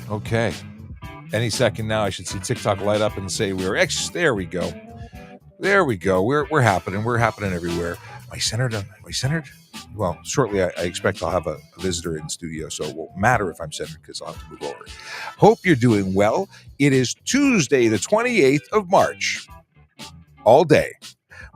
Okay. Any second now, I should see TikTok light up and say we're X. There we go. There we go. We're happening. We're happening everywhere. Am I centered? Am I centered? Well, shortly, I expect I'll have a visitor in studio, so it won't matter if I'm centered because I'll have to move over. Hope you're doing well. It is Tuesday, the 28th of March. All day.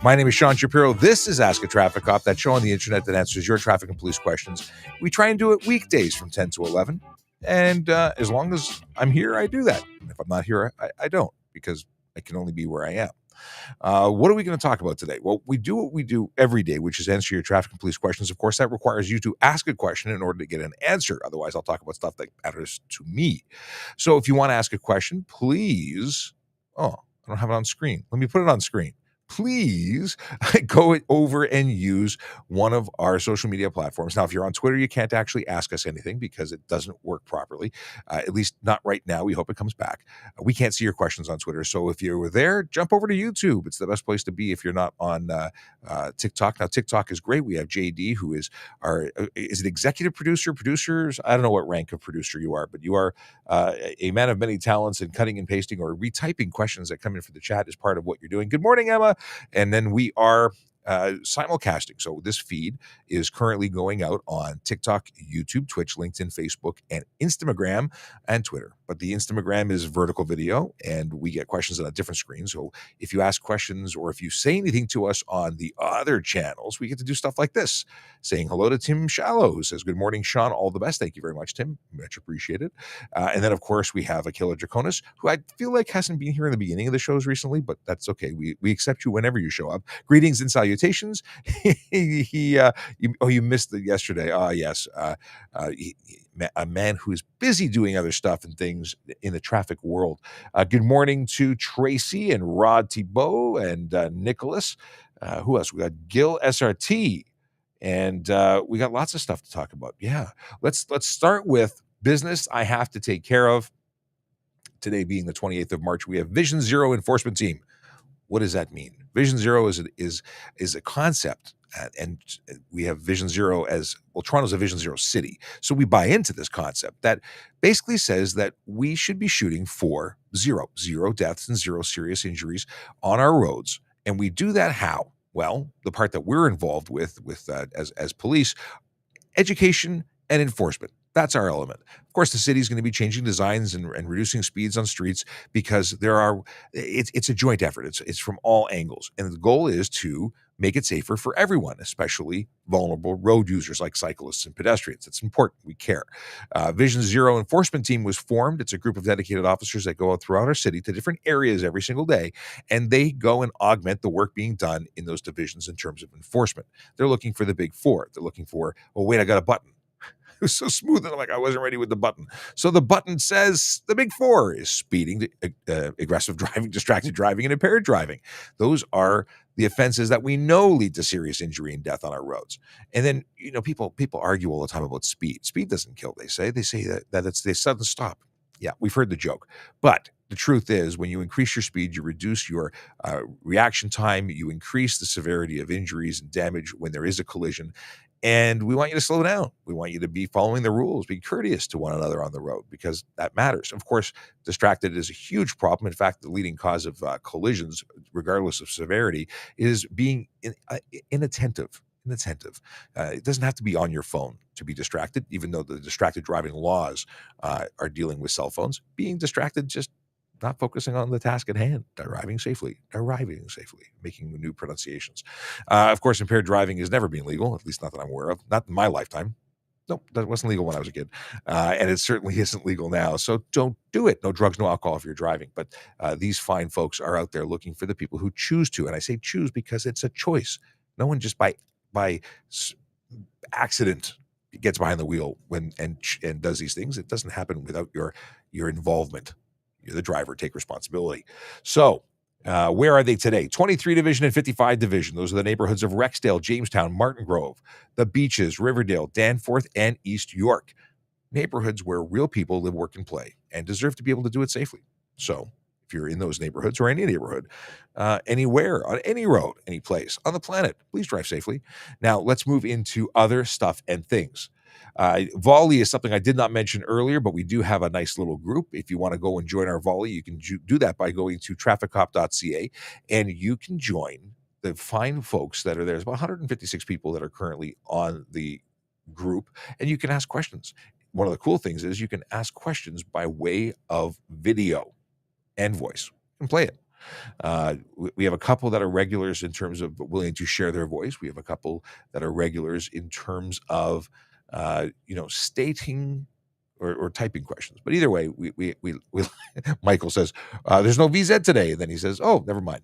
My name is Sean Shapiro. This is Ask a Traffic Cop, that show on the internet that answers your traffic and police questions. We try and do it weekdays from 10 to 11. And as long as I'm here, I do that. And if I'm not here, I don't, because I can only be where I am. What are we going to talk about today? Well, we do what we do every day, which is answer your traffic and police questions. Of course, that requires you to ask a question in order to get an answer. Otherwise, I'll talk about stuff that matters to me. So if you want to ask a question, please. Oh, I don't have it on screen. Let me put it on screen. Please go over and use one of our social media platforms. Now, if you're on Twitter, you can't actually ask us anything because it doesn't work properly, at least not right now. We hope it comes back. We can't see your questions on Twitter. So if you were there, jump over to YouTube. It's the best place to be if you're not on TikTok. Now, TikTok is great. We have JD, who is is an executive producer, producers. I don't know what rank of producer you are, but you are a man of many talents, and cutting and pasting or retyping questions that come in for the chat is part of what you're doing. Good morning, Emma. And then we are simulcasting. So this feed is currently going out on TikTok, YouTube, Twitch, LinkedIn, Facebook, and Instagram and Twitter. But the Instagram is vertical video, and we get questions on a different screen. So if you ask questions or if you say anything to us on the other channels, we get to do stuff like this. Saying hello to Tim Shallow, who says, good morning, Sean. All the best. Thank you very much, Tim. Much appreciated. And then, of course, we have Akila Draconis, who I feel like hasn't been here in the beginning of the shows recently, but that's okay. We accept you whenever you show up. Greetings and salutations. You missed it yesterday. Yes. A man who is busy doing other stuff and things in the traffic world. Good morning to Tracy and Rod Thibault and Nicholas. Who else? We got Gil SRT, and we got lots of stuff to talk about. Yeah, let's start with business I have to take care of. Today being the 28th of March, we have Vision Zero Enforcement Team. What does that mean? Vision Zero is a concept, and we have Vision Zero as well. Toronto's a Vision Zero city, so we buy into this concept that basically says that we should be shooting for zero deaths and zero serious injuries on our roads, and we do that how? Well, the part that we're involved with as police, education and enforcement. That's our element. Of course, the city is going to be changing designs and reducing speeds on streets because it's a joint effort. It's from all angles. And the goal is to make it safer for everyone, especially vulnerable road users like cyclists and pedestrians. It's important. We care. Vision Zero Enforcement Team was formed. It's a group of dedicated officers that go out throughout our city to different areas every single day, and they go and augment the work being done in those divisions in terms of enforcement. They're looking for the big four. They're looking for, oh, wait, I got a button. It was so smooth, and I'm like, I wasn't ready with the button. So the button says the big four is speeding, aggressive driving, distracted driving, and impaired driving. Those are the offenses that we know lead to serious injury and death on our roads. And then, people argue all the time about speed. Speed doesn't kill, they say. They say that it's the sudden stop. Yeah, we've heard the joke. But the truth is, when you increase your speed, you reduce your reaction time, you increase the severity of injuries and damage when there is a collision. And we want you to slow down. We want you to be following the rules, be courteous to one another on the road, because that matters. Of course, distracted is a huge problem. In fact, the leading cause of collisions, regardless of severity, is being inattentive. It doesn't have to be on your phone to be distracted, even though the distracted driving laws are dealing with cell phones. Being distracted, just not focusing on the task at hand, arriving safely, making new pronunciations. Of course, impaired driving has never been legal, at least not that I'm aware of, not in my lifetime. Nope, that wasn't legal when I was a kid. And it certainly isn't legal now. So don't do it. No drugs, no alcohol if you're driving. But these fine folks are out there looking for the people who choose to. And I say choose because it's a choice. No one just by accident gets behind the wheel and does these things. It doesn't happen without your involvement. You're the driver. Take responsibility. So where are they today? 23 Division and 55 Division. Those are the neighborhoods of Rexdale, Jamestown, Martin Grove, the Beaches, Riverdale, Danforth, and East York. Neighborhoods where real people live, work, and play and deserve to be able to do it safely. So if you're in those neighborhoods or any neighborhood, anywhere, on any road, any place on the planet, please drive safely. Now, let's move into other stuff and things. Volley is something I did not mention earlier, but we do have a nice little group. If you want to go and join our Volley, you can do that by going to trafficcop.ca, and you can join the fine folks that are there. There's about 156 people that are currently on the group, and you can ask questions. One of the cool things is you can ask questions by way of video and voice. You can play it. We have a couple that are regulars in terms of willing to share their voice. We have a couple that are regulars in terms of, stating or typing questions. But either way, we Michael says, there's no VZ today. And then he says, oh, never mind.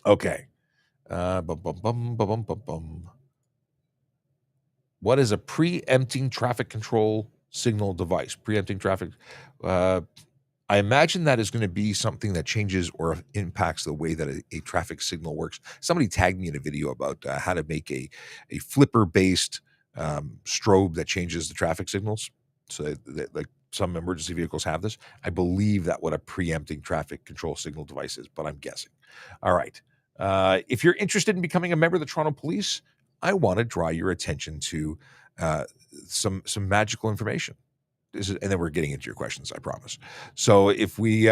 Okay. Bum, bum, bum, bum, bum, bum. What is a preempting traffic control signal device? Preempting traffic. I imagine that is going to be something that changes or impacts the way that a traffic signal works. Somebody tagged me in a video about how to make a flipper-based strobe that changes the traffic signals. So that, like some emergency vehicles have this. I believe that what a preempting traffic control signal device is, but I'm guessing. All right. If you're interested in becoming a member of the Toronto Police, I want to draw your attention to some magical information. And then we're getting into your questions, I promise. So if we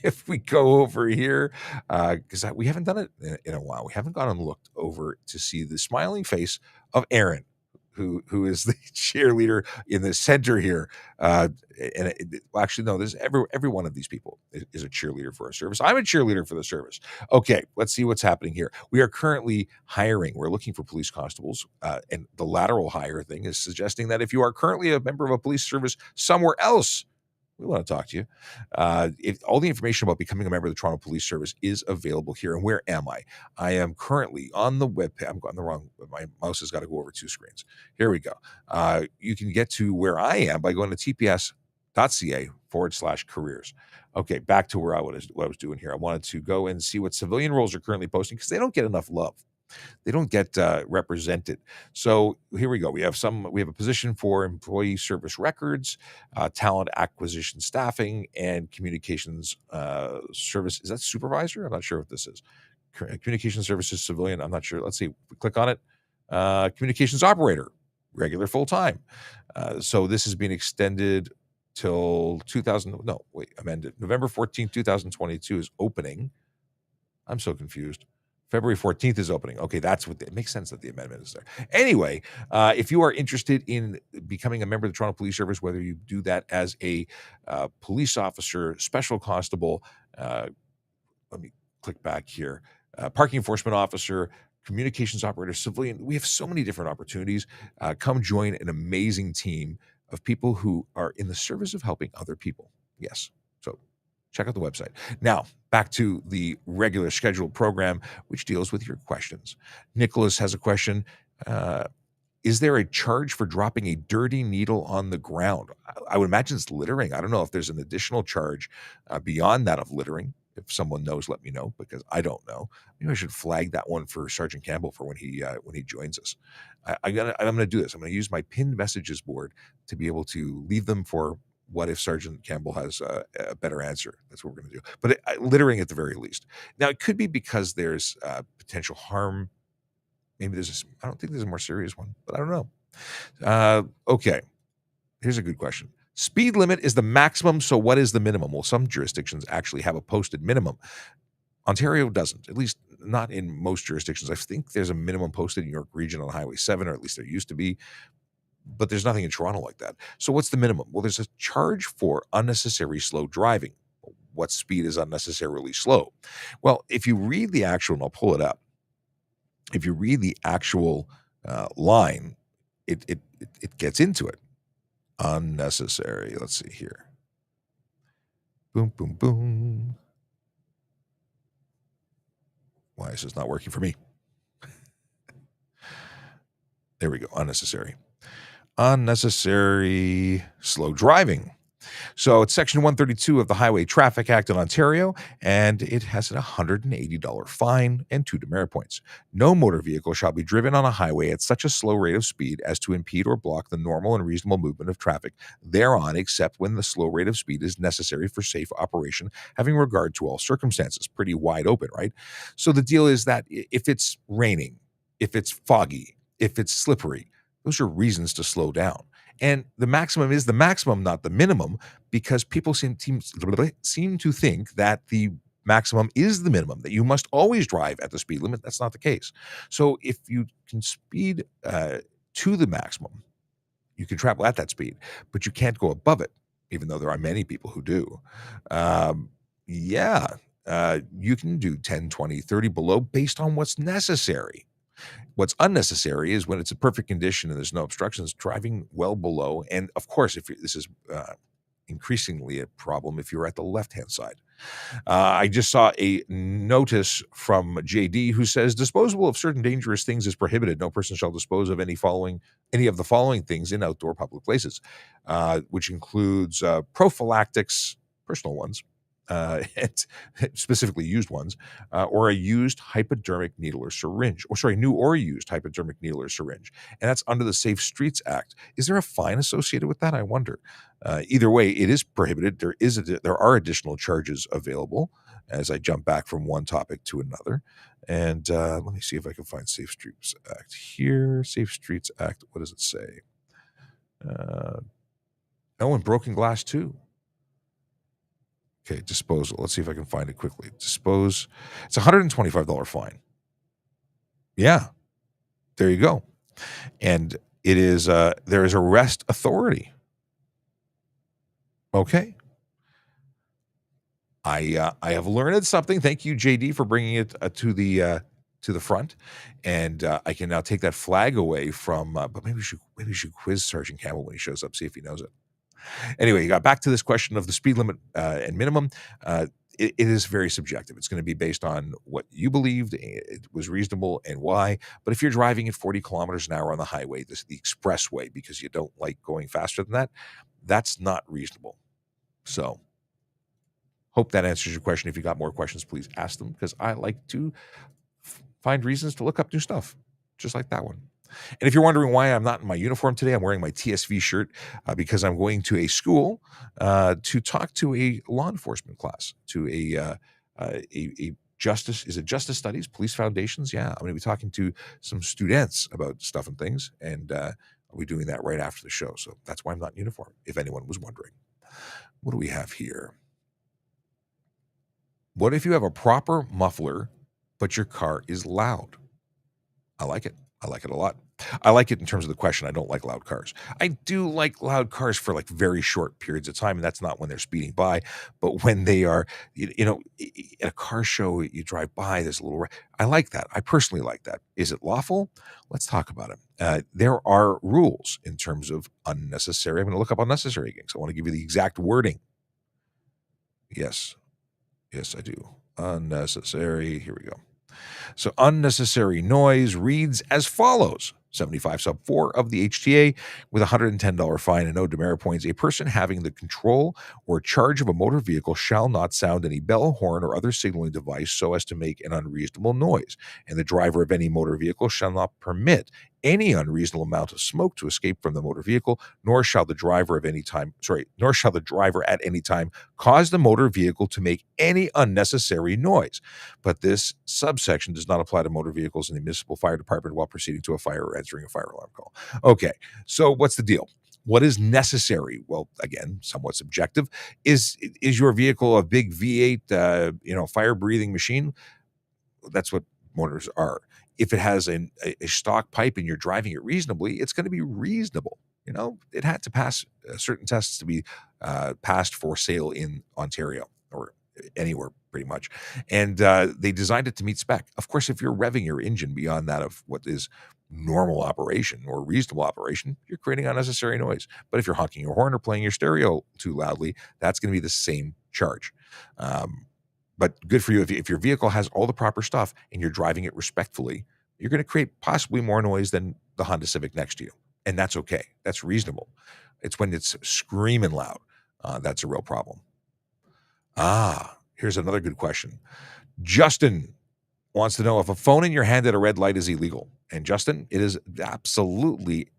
if we go over here, because we haven't done it in a while, we haven't gone and looked over to see the smiling face of Aaron, who is the cheerleader in the center here. Actually, no, there's every one of these people is a cheerleader for our service. I'm a cheerleader for the service. Okay, let's see what's happening here. We are currently hiring. We're looking for police constables, and the lateral hire thing is suggesting that if you are currently a member of a police service somewhere else, we want to talk to you. If all the information about becoming a member of the Toronto Police Service is available here. And where am I? I am currently on the web page. I'm on the wrong. My mouse has got to go over two screens. Here we go. You can get to where I am by going to tps.ca/careers. Okay, back to where what I was doing here. I wanted to go and see what civilian roles are currently posting because they don't get enough love. They don't get represented. So here we go. We have a position for employee service records, talent acquisition staffing, and communications service. Is that supervisor? I'm not sure what this is. Communication services civilian. I'm not sure. Let's see. We click on it. Communications operator, regular full time. So this has been extended till 2000. No, wait, amended. November 14th, 2022 is opening. I'm so confused. February 14th is opening. Okay, it makes sense that the amendment is there. Anyway, if you are interested in becoming a member of the Toronto Police Service, whether you do that as a police officer, special constable, let me click back here, parking enforcement officer, communications operator, civilian, we have so many different opportunities. Come join an amazing team of people who are in the service of helping other people. Yes. So check out the website. Now, back to the regular scheduled program, which deals with your questions. Nicholas has a question. Is there a charge for dropping a dirty needle on the ground? I would imagine it's littering. I don't know if there's an additional charge beyond that of littering. If someone knows, let me know, because I don't know. Maybe I should flag that one for Sergeant Campbell for when he joins us. I'm gonna do this. I'm gonna use my pinned messages board to be able to leave them for what if Sergeant Campbell has a better answer. That's what we're going to do. But littering at the very least. Now, it could be because there's potential harm. Maybe I don't think there's a more serious one, but I don't know. Okay. Here's a good question. Speed limit is the maximum, so what is the minimum? Well, some jurisdictions actually have a posted minimum. Ontario doesn't, at least not in most jurisdictions. I think there's a minimum posted in York Region on Highway 7, or at least there used to be. But there's nothing in Toronto like that. So what's the minimum? Well, there's a charge for unnecessary slow driving. What speed is unnecessarily slow? Well, if you read the actual, and I'll pull it up. If you read the actual line, it gets into it. Unnecessary. Let's see here. Boom, boom, boom. Why is this not working for me? There we go. Unnecessary slow driving. So it's Section 132 of the Highway Traffic Act in Ontario, and it has a $180 fine and 2 demerit points. No motor vehicle shall be driven on a highway at such a slow rate of speed as to impede or block the normal and reasonable movement of traffic thereon, except when the slow rate of speed is necessary for safe operation, having regard to all circumstances. Pretty wide open, right? So the deal is that if it's raining, if it's foggy, if it's slippery, Those are reasons to slow down. And the maximum is the maximum, not the minimum, because people seem to think that the maximum is the minimum, that you must always drive at the speed limit. That's not the case. So if you can speed to the maximum, you can travel at that speed, but you can't go above it, even though there are many people who do. Um, yeah, you can do 10, 20, 30 below based on what's necessary. What's unnecessary is when it's a perfect condition and there's no obstructions, driving well below. And of course, if this is increasingly a problem if you're at the left-hand side. I just saw a notice from JD who says disposal of certain dangerous things is prohibited. No person shall dispose of any of the following things in outdoor public places, which includes prophylactics, personal ones, and specifically used ones, or a used hypodermic needle or syringe, or sorry, new or used hypodermic needle or syringe, and that's under the Safe Streets Act. Is there a fine associated with that? I wonder. Either way, it is prohibited. There are additional charges available as I jump back from one topic to another. And let me see if I can find Safe Streets Act here. Safe Streets Act. What does it say? Oh, and broken glass too. Okay, disposal. Let's see if I can find it quickly. Dispose. It's a $125 fine. Yeah, there you go. And it is there is arrest authority. Okay. I have learned something. Thank you, JD, for bringing it to the front, and I can now take that flag away from. But maybe we should quiz Sergeant Campbell when he shows up, see if he knows it. Anyway, you got back to this question of the speed limit and minimum. It is very subjective. It's going to be based on what you believed it was reasonable and why. But if you're driving at 40 kilometers an hour on the highway, the expressway, because you don't like going faster than that, that's not reasonable. So hope that answers your question. If you got more questions, please ask them, because I like to find reasons to look up new stuff, just like that one. And if you're wondering why I'm not in my uniform today, I'm wearing my TSV shirt because I'm going to a school to talk to a law enforcement class, to a justice, is it justice studies, police foundations? Yeah, I'm going to be talking to some students about stuff and things, and I'll be doing that right after the show. So that's why I'm not in uniform, if anyone was wondering. What do we have here? What if you have a proper muffler, but your car is loud? I like it. I like it a lot. I like it in terms of the question. I don't like loud cars. I do like loud cars for like very short periods of time, and that's not when they're speeding by, but when they are, at a car show, you drive by, there's a little, I like that. I personally like that. Is it lawful? Let's talk about it. There are rules in terms of unnecessary. I'm going to look up unnecessary again, so I want to give you the exact wording. Yes, I do. Unnecessary. Here we go. So unnecessary noise reads as follows. 75 sub 4 of the HTA with a $110 fine and no demerit points. A person having the control or charge of a motor vehicle shall not sound any bell, horn, or other signaling device so as to make an unreasonable noise. And the driver of any motor vehicle shall not permit any unreasonable amount of smoke to escape from the motor vehicle, nor shall the driver at any time cause the motor vehicle to make any unnecessary noise. But this subsection does not apply to motor vehicles in the municipal fire department while proceeding to a fire or answering a fire alarm call. Okay, so what's the deal? What is necessary? Well, again, somewhat subjective. Is your vehicle a big V8, fire-breathing machine? That's what motors are. If it has a stock pipe and you're driving it reasonably, it's going to be reasonable. It had to pass certain tests to be passed for sale in Ontario or anywhere pretty much. And they designed it to meet spec. Of course, if you're revving your engine beyond that of what is normal operation or reasonable operation, you're creating unnecessary noise. But if you're honking your horn or playing your stereo too loudly, that's going to be the same charge. But good for you. If your vehicle has all the proper stuff and you're driving it respectfully, you're going to create possibly more noise than the Honda Civic next to you. And that's okay. That's reasonable. It's when it's screaming loud. That's a real problem. Here's another good question. Justin wants to know if a phone in your hand at a red light is illegal. And Justin, it is absolutely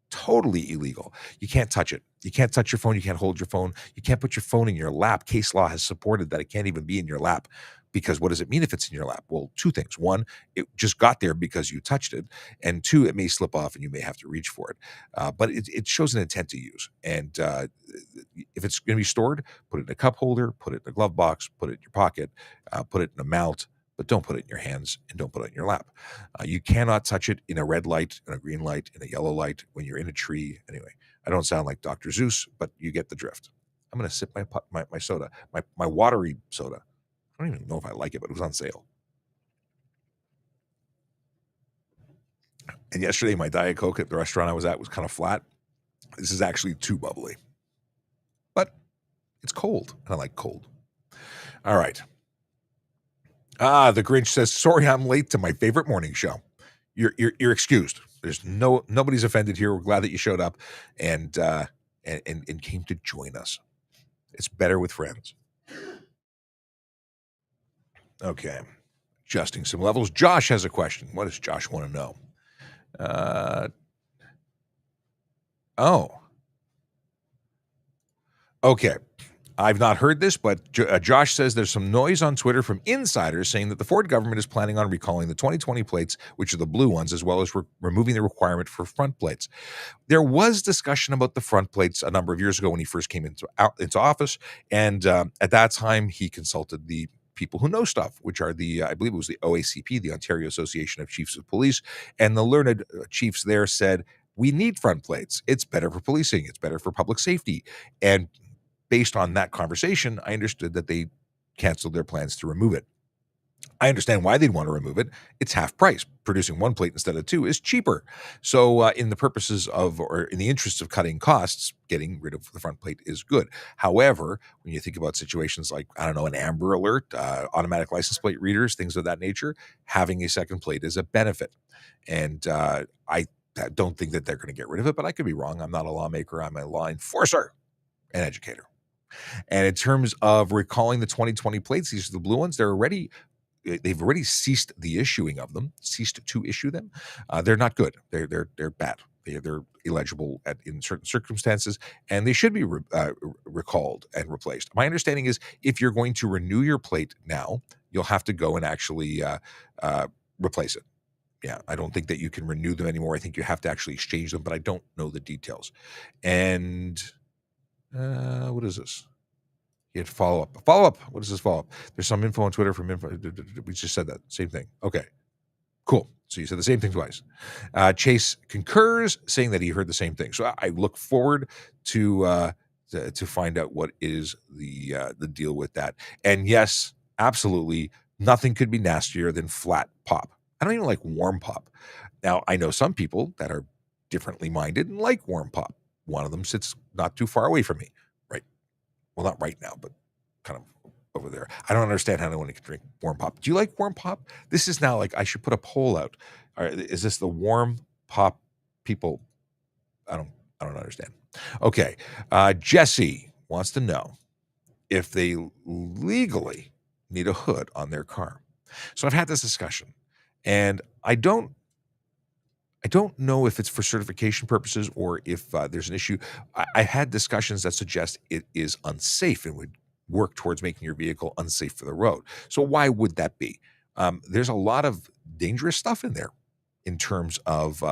totally illegal. You can't touch it. You can't touch your phone. You can't hold your phone. You can't put your phone in your lap. Case law has supported that it can't even be in your lap Because what does it mean if it's in your lap? Well, two things. One, it just got there because you touched it. And two, it may slip off and you may have to reach for it. But it shows an intent to use. And if it's going to be stored, put it in a cup holder, put it in a glove box, put it in your pocket, put it in a mount, but don't put it in your hands and don't put it in your lap. You cannot touch it in a red light, in a green light, in a yellow light, when you're in a tree. Anyway, I don't sound like Dr. Zeus, but you get the drift. I'm going to sip my soda, my watery soda. I don't even know if I like it, but it was on sale. And yesterday, my Diet Coke at the restaurant I was at was kind of flat. This is actually too bubbly. But it's cold, and I like cold. All right. The Grinch says, sorry I'm late to my favorite morning show. You're excused. There's nobody's offended here. We're glad that you showed up and came to join us. It's better with friends. Okay. Adjusting some levels. Josh has a question. What does Josh want to know? Okay. I've not heard this, but Josh says there's some noise on Twitter from insiders saying that the Ford government is planning on recalling the 2020 plates, which are the blue ones, as well as removing the requirement for front plates. There was discussion about the front plates a number of years ago when he first came into office, and at that time he consulted the people who know stuff, which are I believe it was the OACP, the Ontario Association of Chiefs of Police, and the learned chiefs there said, we need front plates. It's better for policing. It's better for public safety. And based on that conversation, I understood that they canceled their plans to remove it. I understand why they'd want to remove it. It's half price. Producing one plate instead of two is cheaper. So in the purposes of, or in the interests of cutting costs, getting rid of the front plate is good. However, when you think about situations like, I don't know, an Amber Alert, automatic license plate readers, things of that nature, having a second plate is a benefit. And I don't think that they're going to get rid of it, but I could be wrong. I'm not a lawmaker. I'm a law enforcer and educator. And in terms of recalling the 2020 plates, these are the blue ones. They've already ceased the issuing of them, ceased to issue them. They're not good. They're bad. They're illegible in certain circumstances, and they should be recalled and replaced. My understanding is if you're going to renew your plate now, you'll have to go and actually replace it. Yeah, I don't think that you can renew them anymore. I think you have to actually exchange them, but I don't know the details. And what is this? You had follow up. Follow up. What is this follow up? There's some info on Twitter from info. We just said that same thing. Okay, cool. So you said the same thing twice. Chase concurs, saying that he heard the same thing. So I look forward to find out what is the deal with that. And yes, absolutely, nothing could be nastier than flat pop. I don't even like warm pop. Now I know some people that are differently minded and like warm pop. One of them sits not too far away from me, right? Well, not right now, but kind of over there. I don't understand how anyone can drink warm pop. Do you like warm pop? This is now like I should put a poll out. Is this the warm pop people? I don't understand. Okay, Jesse wants to know if they legally need a hood on their car. So I've had this discussion, and I don't know if it's for certification purposes or if there's an issue. I had discussions that suggest it is unsafe and would work towards making your vehicle unsafe for the road. So why would that be? There's a lot of dangerous stuff in there in terms of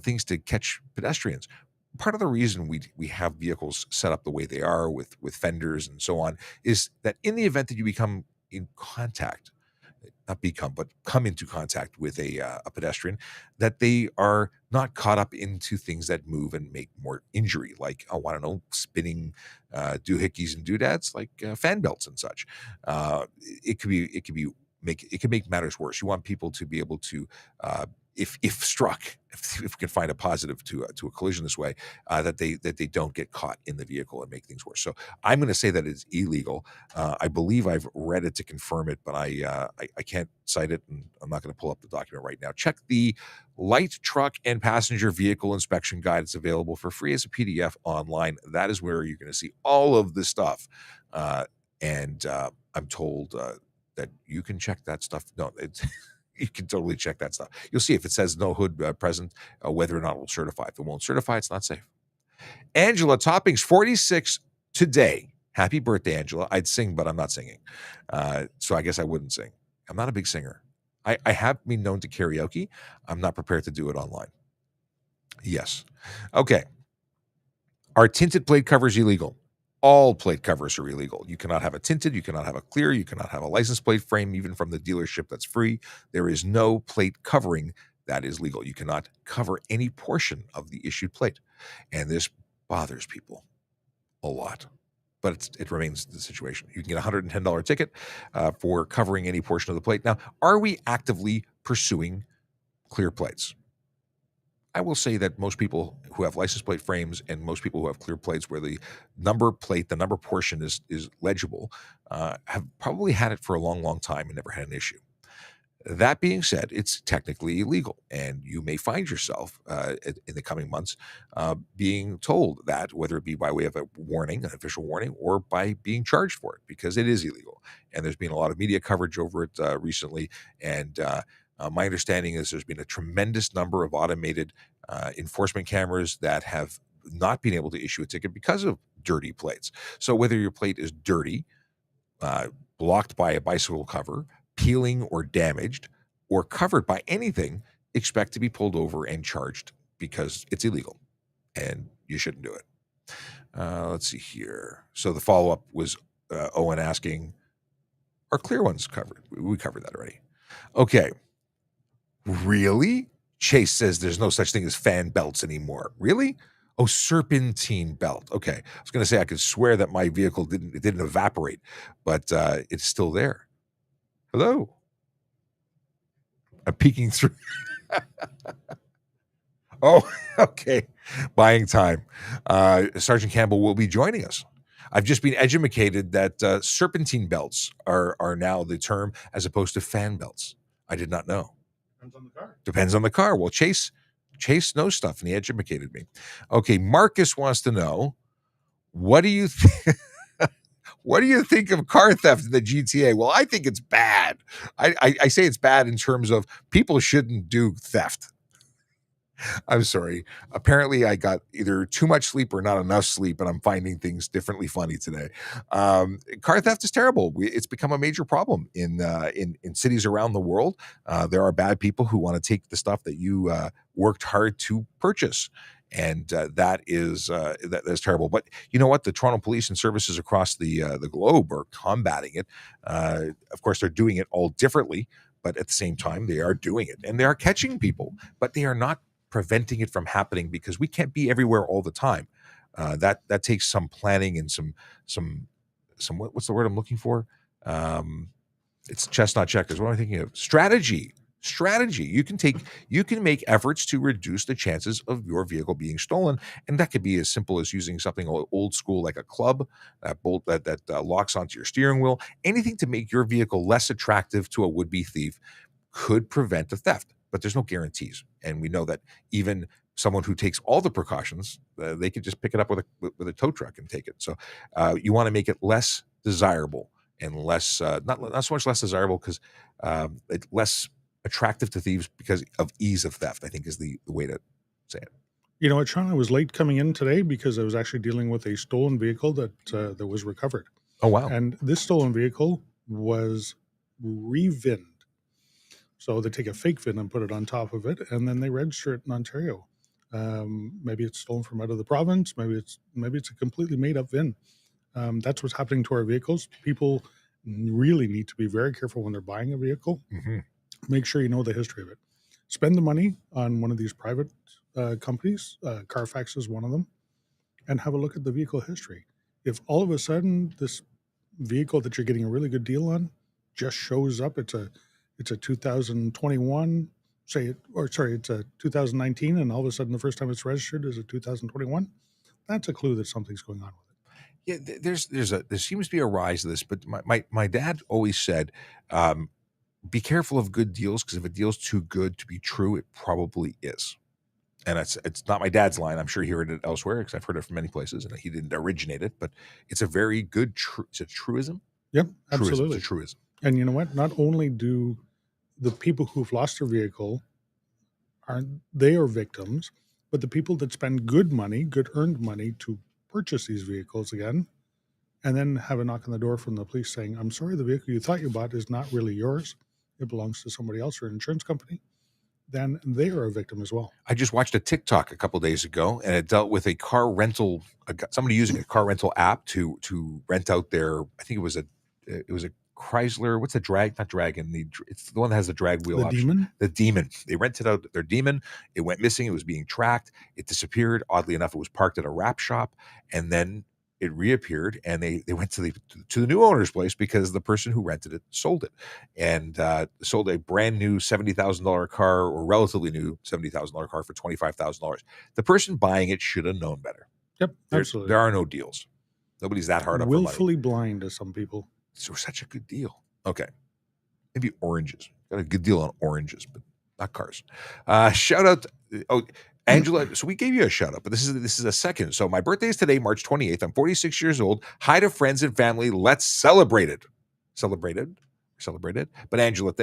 things to catch pedestrians. Part of the reason we have vehicles set up the way they are with fenders and so on is that in the event that you become in contact, but come into contact with a pedestrian, that they are not caught up into things that move and make more injury, like, I don't know, spinning doohickeys and doodads, like fan belts and such. It could make matters worse. You want people to be able to, if struck, if we can find a positive to a collision this way, that they don't get caught in the vehicle and make things worse. So I'm going to say that it's illegal. I believe I've read it to confirm it, but I can't cite it, and I'm not going to pull up the document right now. Check the Light Truck and Passenger Vehicle Inspection Guide. It's available for free as a PDF online. That is where you're going to see all of this stuff. And I'm told that you can check that stuff. No, it's you can totally check that stuff. You'll see if it says no hood present, whether or not it will certify. If it won't certify, it's not safe. Angela, toppings 46 today. Happy birthday, Angela. I'd sing, but I'm not singing. So I guess I wouldn't sing. I'm not a big singer. I have been known to karaoke. I'm not prepared to do it online. Yes. Okay. Are tinted plate covers illegal? All plate covers are illegal. You cannot have a tinted, you cannot have a clear, you cannot have a license plate frame, even from the dealership that's free. There is no plate covering that is legal. You cannot cover any portion of the issued plate. And this bothers people a lot. But it remains the situation. You can get a $110 ticket for covering any portion of the plate. Now, are we actively pursuing clear plates? I will say that most people who have license plate frames and most people who have clear plates where the number plate, the number portion is legible, have probably had it for a long, long time and never had an issue. That being said, it's technically illegal, and you may find yourself in the coming months being told that, whether it be by way of a warning, an official warning, or by being charged for it, because it is illegal. And there's been a lot of media coverage over it recently, and my understanding is there's been a tremendous number of automated enforcement cameras that have not been able to issue a ticket because of dirty plates. So whether your plate is dirty, uh, blocked by a bicycle cover, peeling or damaged, or covered by anything, expect to be pulled over and charged because it's illegal and you shouldn't do it. Let's see here. So the follow up was Owen asking, are clear ones covered? We covered that already. Okay. Really? Chase says there's no such thing as fan belts anymore. Really? Oh, serpentine belt. Okay. I was going to say I could swear that my vehicle didn't evaporate, but it's still there. Hello. I'm peeking through. Oh, okay. Buying time. Sergeant Campbell will be joining us. I've just been educated that serpentine belts are now the term as opposed to fan belts. I did not know. Depends on the car. Depends on the car. Well, Chase knows stuff, and he educated me. Okay, Marcus wants to know, what do you what do you think of car theft in the GTA? Well, I think it's bad. I say it's bad in terms of people shouldn't do theft. I'm sorry. Apparently, I got either too much sleep or not enough sleep, and I'm finding things differently funny today. Car theft is terrible. It's become a major problem in cities around the world. There are bad people who want to take the stuff that you worked hard to purchase. And that is that's terrible. But you know what? The Toronto Police and services across the globe are combating it. Of course, they're doing it all differently, but at the same time, they are doing it, and they are catching people. But they are not preventing it from happening because we can't be everywhere all the time. That takes some planning and some what's the word I'm looking for? It's chestnut checkers. What am I thinking of? Strategy. You can make efforts to reduce the chances of your vehicle being stolen, and that could be as simple as using something old school like a club, that bolt that locks onto your steering wheel. Anything to make your vehicle less attractive to a would-be thief could prevent the theft, but there's no guarantees. And we know that even someone who takes all the precautions, they could just pick it up with a tow truck and take it. So you want to make it less desirable and less not so much less desirable because it's less attractive to thieves because of ease of theft, I think is the way to say it. You know what, Sean? I was late coming in today because I was actually dealing with a stolen vehicle that was recovered. Oh, wow. And this stolen vehicle was re-VINed. So they take a fake VIN and put it on top of it, and then they register it in Ontario. Maybe it's stolen from out of the province. Maybe it's a completely made-up VIN. That's what's happening to our vehicles. People really need to be very careful when they're buying a vehicle. Mm-hmm. Make sure you know the history of it. Spend the money on one of these private companies. Carfax is one of them, and have a look at the vehicle history. If all of a sudden this vehicle that you're getting a really good deal on just shows up, it's a 2021, it's a 2019, and all of a sudden the first time it's registered is a 2021. That's a clue that something's going on with it. Yeah, there seems to be a rise of this, but my dad always said, be careful of good deals, because if a deal's too good to be true, it probably is. And it's not my dad's line. I'm sure he heard it elsewhere, because I've heard it from many places, and he didn't originate it. But it's a very good it's a truism. Yep, absolutely. It's a truism. And you know what? Not only do the people who've lost their vehicle are victims, but the people that spend good earned money to purchase these vehicles again and then have a knock on the door from the police saying, "I'm sorry, the vehicle you thought you bought is not really yours. It belongs to somebody else or an insurance company," then they are a victim as well. I just watched a TikTok a couple days ago, and it dealt with a car rental. Somebody using a car rental app to rent out their. I think it was a Chrysler. What's the drag? Not Dragon. It's the one that has the drag wheel The option. demon? The Demon. They rented out their Demon. It went missing. It was being tracked. It disappeared. Oddly enough, it was parked at a wrap shop, and then it reappeared. And they went to the new owner's place because the person who rented it sold it, and sold a brand new $70,000 car, or relatively new $70,000 car, for $25,000. The person buying it should have known better. Yep, There absolutely. are no deals. Nobody's that hard up for money. Willfully blind to some people. So such a good deal. Okay. Maybe oranges. Got a good deal on oranges, but not cars. Shout out. Angela. So we gave you a shout out, but this is a second. So my birthday is today, March 28th. I'm 46 years old. Hi to friends and family. Let's celebrate it. Celebrated. But Angela,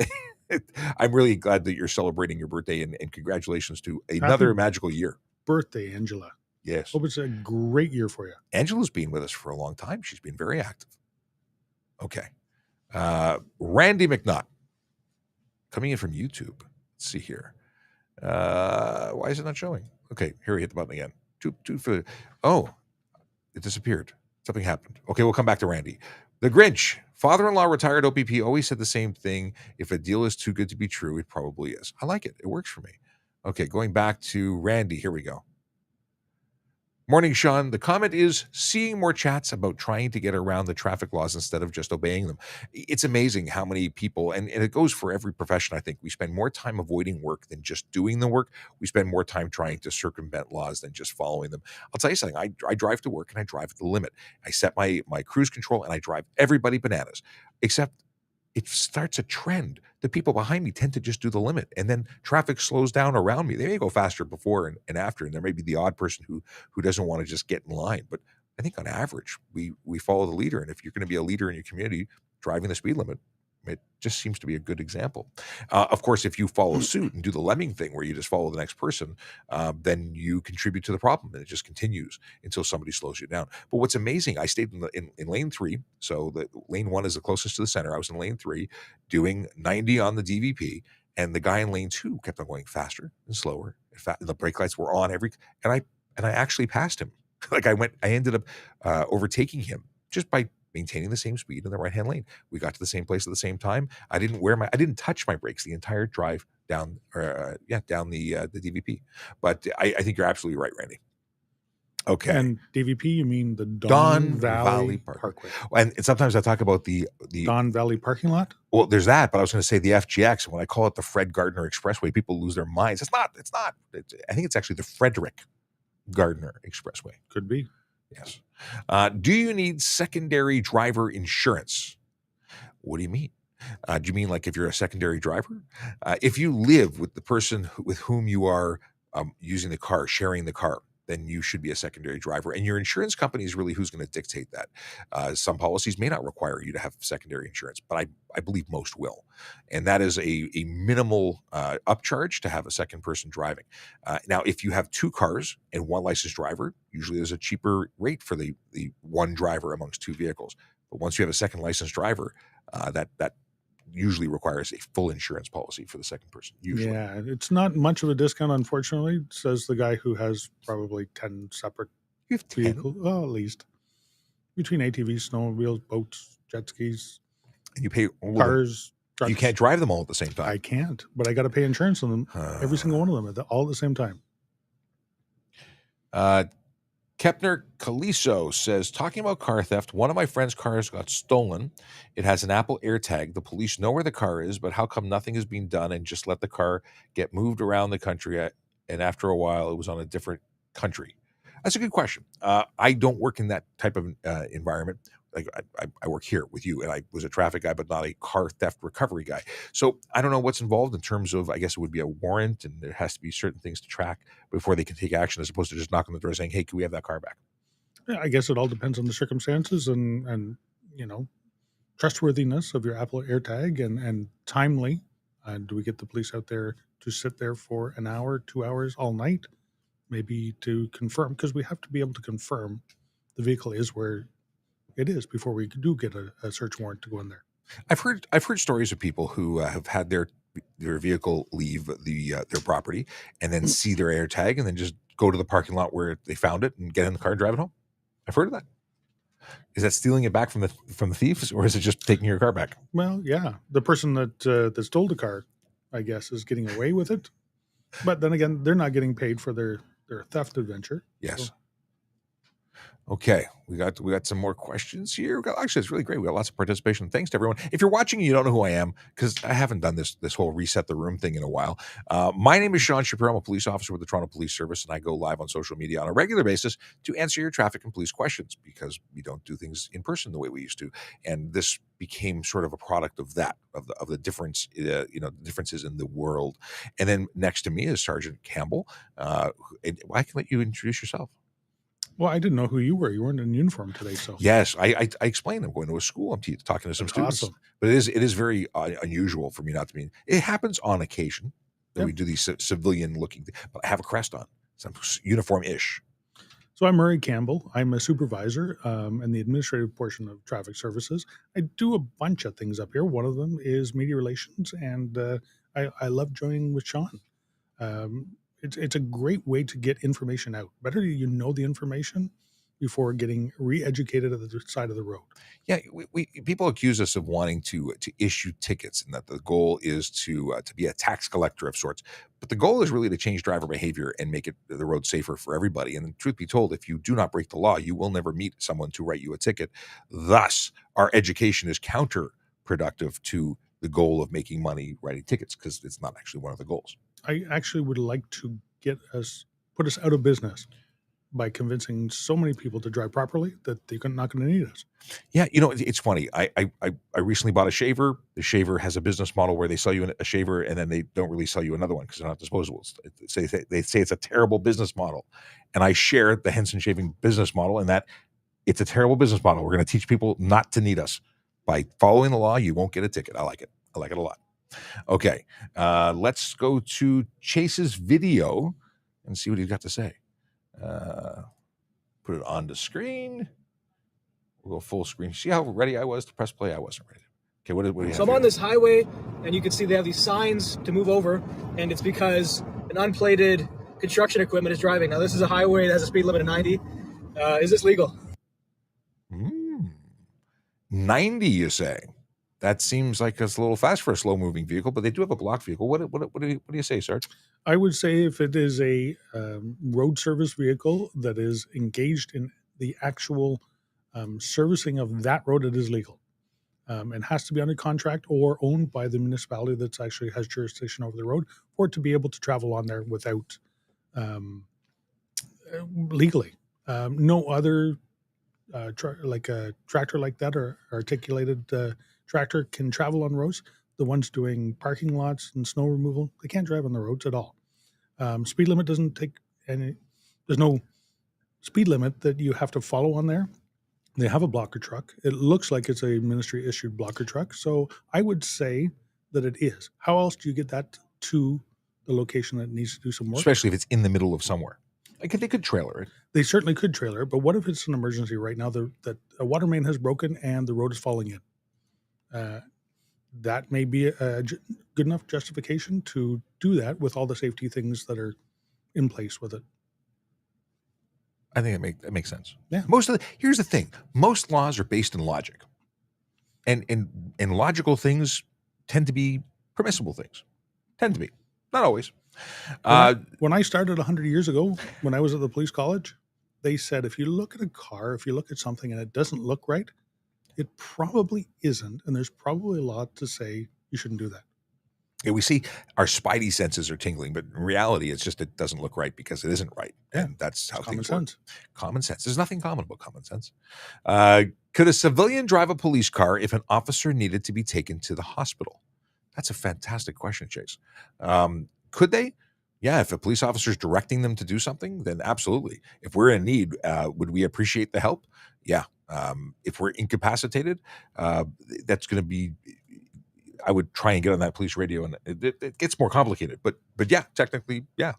I'm really glad that you're celebrating your birthday, and congratulations to another Happy magical year. birthday, Angela. Yes. Hope it's a great year for you. Angela's been with us for a long time. She's been very active. Okay. Randy McNutt coming in from YouTube. Let's see here. Why is it not showing? Okay, here we hit the button again. It disappeared. Something happened. Okay, we'll come back to Randy. The Grinch. Father-in-law retired OPP always said the same thing. If a deal is too good to be true, it probably is. I like it. It works for me. Okay, going back to Randy. Here we go. Morning, Sean. The comment is seeing more chats about trying to get around the traffic laws instead of just obeying them. It's amazing how many people, and it goes for every profession, I think, we spend more time avoiding work than just doing the work. We spend more time trying to circumvent laws than just following them. I'll tell you something. I drive to work and I drive at the limit. I set my cruise control and I drive everybody bananas, except it starts a trend. The people behind me tend to just do the limit, and then traffic slows down around me. They may go faster before and after, and there may be the odd person who doesn't want to just get in line. But I think on average, we follow the leader, and if you're going to be a leader in your community, driving the speed limit, it just seems to be a good example. Of course, if you follow suit and do the lemming thing where you just follow the next person, then you contribute to the problem, and it just continues until somebody slows you down. But what's amazing, I stayed in lane 3, so the lane 1 is the closest to the center. I was in lane 3 doing 90 on the DVP, and the guy in lane 2 kept on going faster and slower. And the brake lights were on and I actually passed him. I ended up overtaking him just by maintaining the same speed in the right-hand lane. We got to the same place at the same time. I didn't touch my brakes the entire drive down the DVP. But I think you're absolutely right, Randy. Okay. And DVP, you mean the Don Valley Parkway. And sometimes I talk about the Don Valley parking lot? Well, there's that, but I was going to say the FGX. When I call it the Fred Gardner Expressway, people lose their minds. It's not. I think it's actually the Frederick Gardner Expressway. Could be. Yes. Do you need secondary driver insurance? What do you mean? Do you mean like if you're a secondary driver? If you live with the person with whom you are using the car, sharing the car, then you should be a secondary driver. And your insurance company is really who's going to dictate that. Some policies may not require you to have secondary insurance, but I believe most will. And that is a minimal upcharge to have a second person driving. Now, if you have 2 cars and 1 licensed driver, usually there's a cheaper rate for the one driver amongst 2 vehicles. But once you have a second licensed driver, that usually requires a full insurance policy for the second person. Usually. Yeah, it's not much of a discount, unfortunately, says the guy who has probably 10 separate You have 10? vehicles. Well, at least. Between ATVs, snowmobiles, boats, jet skis, And you pay cars, trucks. You can't drive them all at the same time. I can't, but I got to pay insurance on them, every single one of them, all at the same time. Kepner Caliso says, talking about car theft, one of my friend's cars got stolen. It has an Apple AirTag. The police know where the car is, but how come nothing is being done and just let the car get moved around the country? And after a while, it was on a different country. That's a good question. I don't work in that type of environment. Like I work here with you, and I was a traffic guy, but not a car theft recovery guy. So I don't know what's involved in terms of, I guess it would be a warrant, and there has to be certain things to track before they can take action, as opposed to just knocking on the door saying, "Hey, can we have that car back?" Yeah, I guess it all depends on the circumstances and trustworthiness of your Apple AirTag and timely. Do we get the police out there to sit there for an hour, 2 hours, all night? Maybe to confirm, because we have to be able to confirm the vehicle is where it is before we do get a search warrant to go in there. I've heard stories of people who have had their vehicle leave their property and then see their air tag and then just go to the parking lot where they found it and get in the car and drive it home. I've heard of that. Is that stealing it back from the thieves, or is it just taking your car back? Well, yeah, the person that stole the car, I guess, is getting away with it. But then again, they're not getting paid for their theft adventure. Yes. So. Okay, we got some more questions here. Actually, it's really great. We got lots of participation. Thanks to everyone. If you're watching and you don't know who I am, because I haven't done this whole reset the room thing in a while. My name is Sean Shapiro. I'm a police officer with the Toronto Police Service, and I go live on social media on a regular basis to answer your traffic and police questions because we don't do things in person the way we used to. And this became sort of a product of that, of the difference, differences in the world. And then next to me is Sergeant Campbell. I can let you introduce yourself. Well, I didn't know who you were. You weren't in uniform today, so yes, I explained I'm going to a school. I'm talking to some that's students, awesome. but it is very unusual for me not to be. It happens on occasion that we do these civilian looking, but I have a crest on, some uniform ish. So I'm Murray Campbell. I'm a supervisor in the administrative portion of traffic services. I do a bunch of things up here. One of them is media relations, and I love joining with Sean. It's a great way to get information out. Better you know the information before getting re-educated at the side of the road. Yeah, we people accuse us of wanting to issue tickets, and that the goal is to be a tax collector of sorts. But the goal is really to change driver behavior and make the road safer for everybody. And truth be told, if you do not break the law, you will never meet someone to write you a ticket. Thus, our education is counterproductive to the goal of making money writing tickets because it's not actually one of the goals. I actually would like to put us out of business by convincing so many people to drive properly that they're not going to need us. Yeah, it's funny. I recently bought a shaver. The shaver has a business model where they sell you a shaver and then they don't really sell you another one because they're not disposables. They say it's a terrible business model, and I share the Henson Shaving business model in that it's a terrible business model. We're going to teach people not to need us. By following the law, you won't get a ticket. I like it. I like it a lot. Okay, let's go to Chase's video and see what he's got to say. Put it on the screen. We'll go full screen. See how ready I was to press play? I wasn't ready. Okay, what do you have? So I'm on this highway, and you can see they have these signs to move over, and it's because an unplated construction equipment is driving. Now, this is a highway that has a speed limit of 90. Is this legal? 90, you say? That seems like it's a little fast for a slow-moving vehicle, but they do have a blocked vehicle. What do you say, Sarge? I would say if it is a road service vehicle that is engaged in the actual servicing of that road, it is legal. And has to be under contract or owned by the municipality that actually has jurisdiction over the road for it to be able to travel on there without legally. No other like a tractor like that or articulated tractor can travel on roads. The ones doing parking lots and snow removal, they can't drive on the roads at all. Speed limit doesn't take any. There's no speed limit that you have to follow on there. They have a blocker truck. It looks like it's a ministry issued blocker truck. So I would say that it is. How else do you get that to the location that needs to do some work? Especially if it's in the middle of somewhere. Like they could trailer it. They certainly could trailer it, but what if it's an emergency right now that a water main has broken and the road is falling in? That may be a good enough justification to do that with all the safety things that are in place with it. I think that makes sense. Yeah. Here's the thing. Most laws are based in logic. And logical things tend to be permissible things. Tend to be. Not always. When I started 100 years ago, when I was at the police college, they said if you look at a car, if you look at something and it doesn't look right, it probably isn't. And there's probably a lot to say you shouldn't do that. Yeah, we see our spidey senses are tingling, but in reality, it's just it doesn't look right because it isn't right. Yeah. And that's how common things sense. work. Common sense. There's nothing common about common sense. Could a civilian drive a police car if an officer needed to be taken to the hospital? That's a fantastic question, Chase. Could they? Yeah, if a police officer is directing them to do something, then absolutely. If we're in need, would we appreciate the help? Yeah. If we're incapacitated, that's going to be. I would try and get on that police radio, and it gets more complicated. But yeah, technically, yeah.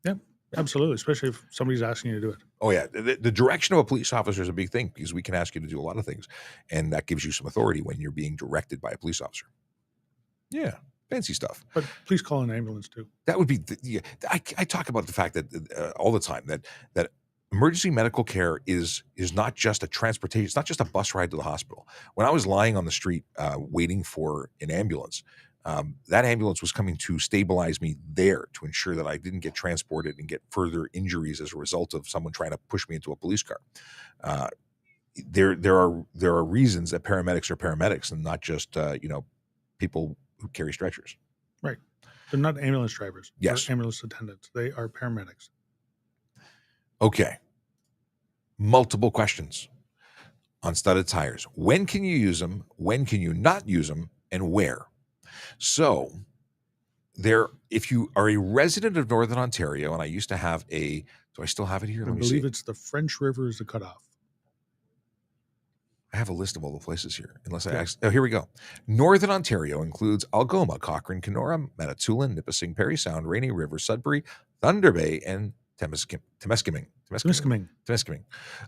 Yep. Absolutely, especially if somebody's asking you to do it. Oh yeah, the direction of a police officer is a big thing because we can ask you to do a lot of things, and that gives you some authority when you're being directed by a police officer. Yeah, fancy stuff. But please call an ambulance too. That would be. Yeah, I talk about the fact that all the time that emergency medical care is not just a transportation. It's not just a bus ride to the hospital. When I was lying on the street waiting for an ambulance, that ambulance was coming to stabilize me there to ensure that I didn't get transported and get further injuries as a result of someone trying to push me into a police car. Uh, there are reasons that paramedics are paramedics and not just people who carry stretchers. Right. They're not ambulance drivers. Yes. They're ambulance attendants. They are paramedics. Okay. Multiple questions on studded tires. When can you use them? When can you not use them? And where? So if you are a resident of Northern Ontario, and I used to have do I still have it here? I Let me see. believe it's the French River is the cutoff. I have a list of all the places here, unless I Yeah. ask. Oh, here we go. Northern Ontario includes Algoma, Cochrane, Kenora, Manitoulin, Nipissing, Parry Sound, Rainy River, Sudbury, Thunder Bay, and Temiskaming.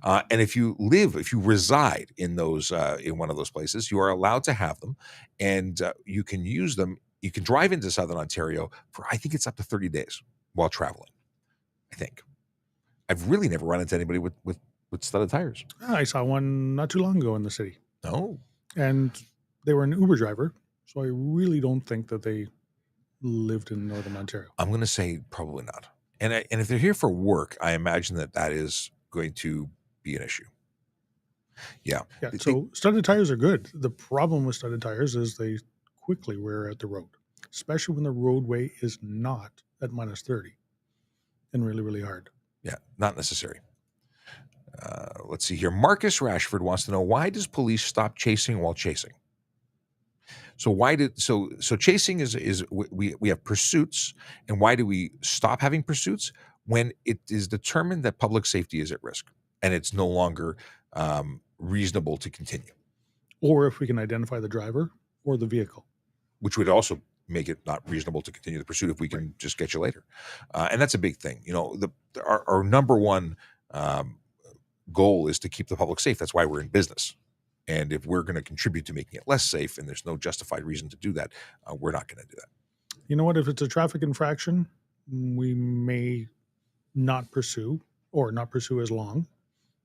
And if you reside in those in one of those places, you are allowed to have them, and you can use them. You can drive into Southern Ontario for, I think it's up to 30 days while traveling. I think. I've really never run into anybody with studded tires. I saw one not too long ago in the city. Oh. And they were an Uber driver, so I really don't think that they lived in Northern Ontario. I'm going to say probably not. And if they're here for work, I imagine that is going to be an issue. Yeah. So studded tires are good. The problem with studded tires is they quickly wear out the road, especially when the roadway is not at -30 and really, really hard. Yeah, not necessary. Let's see here. Marcus Rashford wants to know, why does police stop chasing while chasing? So chasing is we have pursuits, and why do we stop having pursuits? When it is determined that public safety is at risk and it's no longer reasonable to continue. Or if we can identify the driver or the vehicle. Which would also make it not reasonable to continue the pursuit if we can just get you later. And that's a big thing. You know, our number one goal is to keep the public safe. That's why we're in business. And if we're going to contribute to making it less safe, and there's no justified reason to do that, we're not going to do that. You know what? If it's a traffic infraction, we may not pursue as long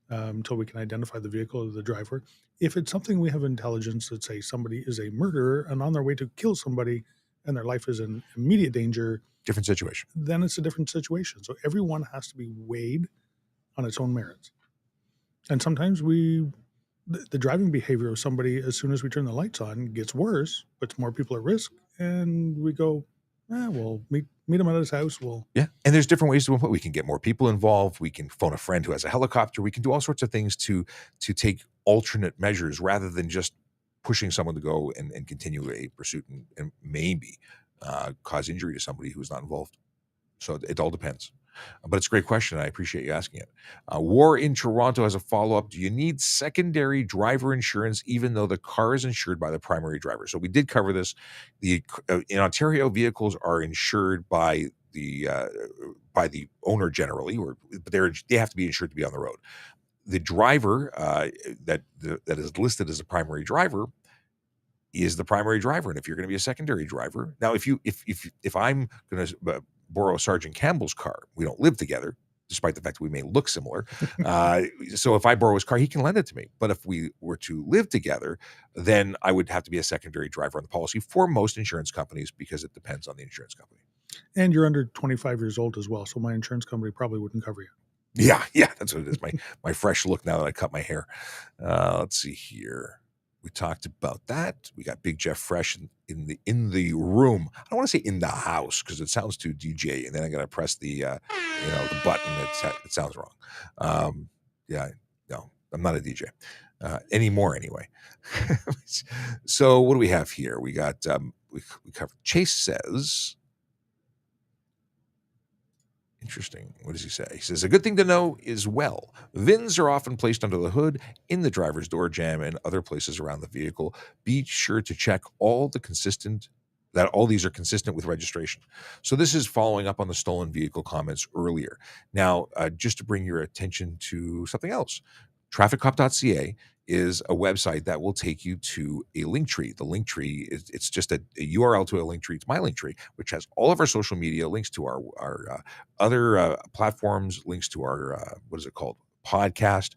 until we can identify the vehicle or the driver. If it's something we have intelligence that say somebody is a murderer and on their way to kill somebody and their life is in immediate danger, different situation. Then it's a different situation. So everyone has to be weighed on its own merits. And sometimes the driving behavior of somebody, as soon as we turn the lights on, gets worse, puts more people at risk, and we go, we'll meet him at his house. Yeah, and there's different ways to input. We can get more people involved. We can phone a friend who has a helicopter. We can do all sorts of things to take alternate measures rather than just pushing someone to go and continue a pursuit and maybe cause injury to somebody who's not involved. So it all depends. But it's a great question. I appreciate you asking it. War in Toronto has a follow-up. Do you need secondary driver insurance even though the car is insured by the primary driver? So we did cover this. In Ontario, vehicles are insured by the owner generally, but they have to be insured to be on the road. The driver that is listed as a primary driver is the primary driver, and if you're going to be a secondary driver, now if I'm going to borrow Sergeant Campbell's car, we don't live together, despite the fact that we may look similar. So if I borrow his car, he can lend it to me. But if we were to live together, then I would have to be a secondary driver on the policy for most insurance companies because it depends on the insurance company. And you're under 25 years old as well, so my insurance company probably wouldn't cover you. Yeah, that's what it is. My fresh look now that I cut my hair. Let's see here. We talked about that. We got Big Jeff Fresh in the room. I don't want to say in the house because it sounds too DJ, and then I got to press the the button. It sounds wrong. No, I'm not a DJ anymore. Anyway, so what do we have here? We got we covered. Chase says. Interesting. What does he say? He says, a good thing to know is, VINs are often placed under the hood, in the driver's door jamb, and other places around the vehicle. Be sure to check all the consistent that all these are consistent with registration. So this is following up on the stolen vehicle comments earlier. Now, just to bring your attention to something else, trafficcop.ca is a website that will take you to a link tree. The link tree is it's just a URL to a link tree. It's my link tree, which has all of our social media links to our other platforms, links to our what is it called? Podcast.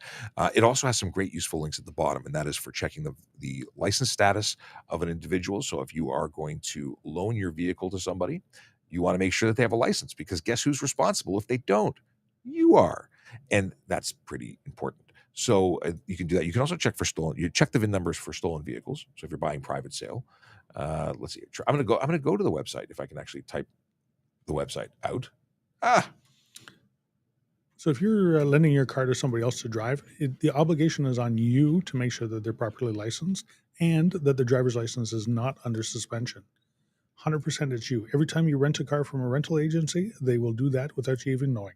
It also has some great useful links at the bottom, and that is for checking the license status of an individual. So if you are going to loan your vehicle to somebody, you want to make sure that they have a license, because guess who's responsible if they don't? You are. And that's pretty important. So you can do that. You can also check for stolen. You check the VIN numbers for stolen vehicles. So if you're buying private sale, let's see. I'm gonna go to the website if I can actually type the website out. So if you're lending your car to somebody else to drive, the obligation is on you to make sure that they're properly licensed and that the driver's license is not under suspension. 100% it's you. Every time you rent a car from a rental agency, they will do that without you even knowing.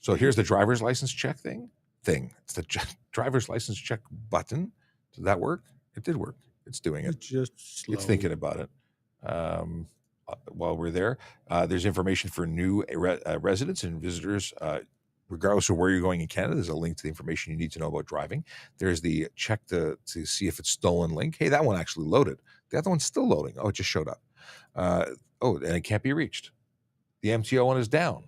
So here's the driver's license check thing. It's the driver's license check button. Did that work? It did work. It's doing it. It's just slow. It's thinking about it. While we're there, there's information for new residents and visitors. Regardless of where you're going in Canada, there's a link to the information you need to know about driving. There's the check to see if it's stolen link. Hey, that one actually loaded. The other one's still loading. Oh, it just showed up. And it can't be reached. The MTO one is down.